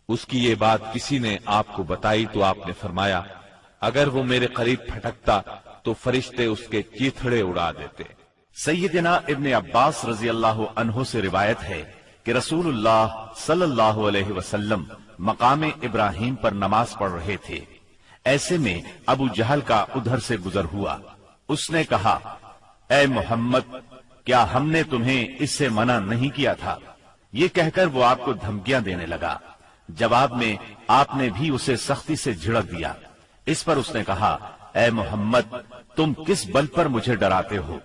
اس کی یہ بات کسی نے آپ کو بتائی تو آپ نے فرمایا، اگر وہ میرے قریب پھٹکتا تو فرشتے اس کے چیتھڑے اڑا دیتے۔ سیدنا ابن عباس رضی اللہ عنہ سے روایت ہے کہ رسول اللہ صلی اللہ علیہ وسلم مقام ابراہیم پر نماز پڑھ رہے تھے۔ ایسے میں ابو جہل کا ادھر سے گزر ہوا۔ اس نے کہا، اے محمد، کیا ہم نے تمہیں اس سے منع نہیں کیا تھا؟ یہ کہہ کر وہ آپ کو دھمکیاں دینے لگا۔ جواب میں آپ نے بھی اسے سختی سے جھڑک دیا۔ اس پر اس نے کہا، اے محمد، تم کس بل پر مجھے ڈراتے ہو؟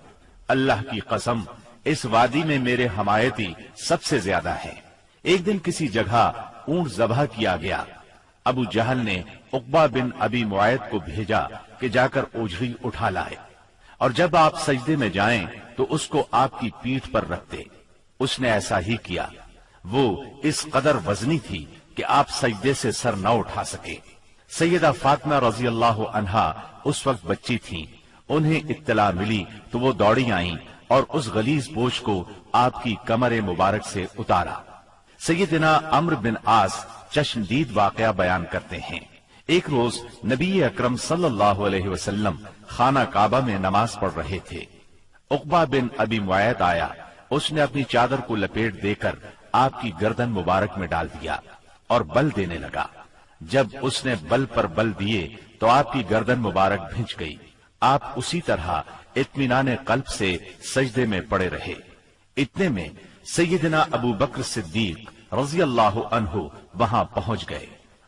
اللہ کی قسم، اس وادی میں میرے حمایتی سب سے زیادہ ہیں۔ ایک دن کسی جگہ اونٹ ذبح کیا گیا۔ ابو جہل نے عقبہ بن ابی معیط کو بھیجا کہ جا کر اوجھری اٹھا لائے، اور جب آپ سجدے میں جائیں تو اس کو آپ کی پیٹھ پر رکھ دے۔ اس نے ایسا ہی کیا۔ وہ اس قدر وزنی تھی کہ آپ سجدے سے سر نہ اٹھا سکے۔ سیدہ فاطمہ رضی اللہ عنہا اس وقت بچی تھیں۔ انہیں اطلاع ملی تو وہ دوڑی آئیں اور اس غلیظ بوجھ کو آپ کی کمر مبارک سے اتارا۔ سیدنا عمرو بن عاص چشمدید واقعہ بیان کرتے ہیں۔ ایک روز نبی اکرم صلی اللہ علیہ وسلم خانہ کعبہ میں نماز پڑھ رہے تھے۔ عقبہ بن ابی معیط آیا۔ اس نے اپنی چادر کو لپیٹ دے کر آپ کی گردن مبارک میں ڈال دیا اور بل دینے لگا۔ جب اس نے بل پر بل دیے تو آپ کی گردن مبارک بھنج گئی۔ آپ اسی طرح اطمینان قلب سے سجدے میں پڑے رہے۔ اتنے میں سیدنا ابو بکر صدیق رضی اللہ عنہ وہاں پہنچ گئے۔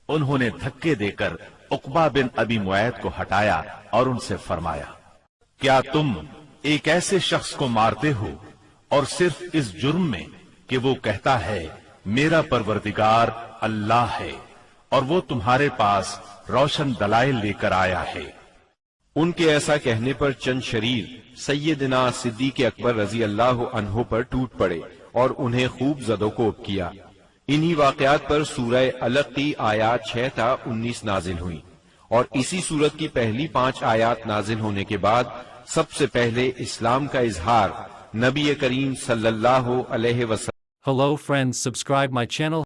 انہوں نے دھکے دے کر عقبہ بن ابی معیط کو ہٹایا اور ان سے فرمایا، کیا تم ایک ایسے شخص کو مارتے ہو اور صرف اس جرم میں کہ وہ کہتا ہے میرا پروردگار اللہ ہے اور وہ تمہارے پاس روشن دلائل لے کر آیا ہے۔ ان کے ایسا کہنے پر چند شریر سیدنا صدیق اکبر رضی اللہ عنہ پر ٹوٹ پڑے اور انہیں خوب زد و کوب کیا۔ انہی واقعات پر سورہ علق کی آیات 6 تا 19 نازل ہوئیں، اور اسی سورت کی پہلی 5 آیات نازل ہونے کے بعد سب سے پہلے اسلام کا اظہار نبی کریم صلی اللہ علیہ وسلم Hello friends, subscribe my channel.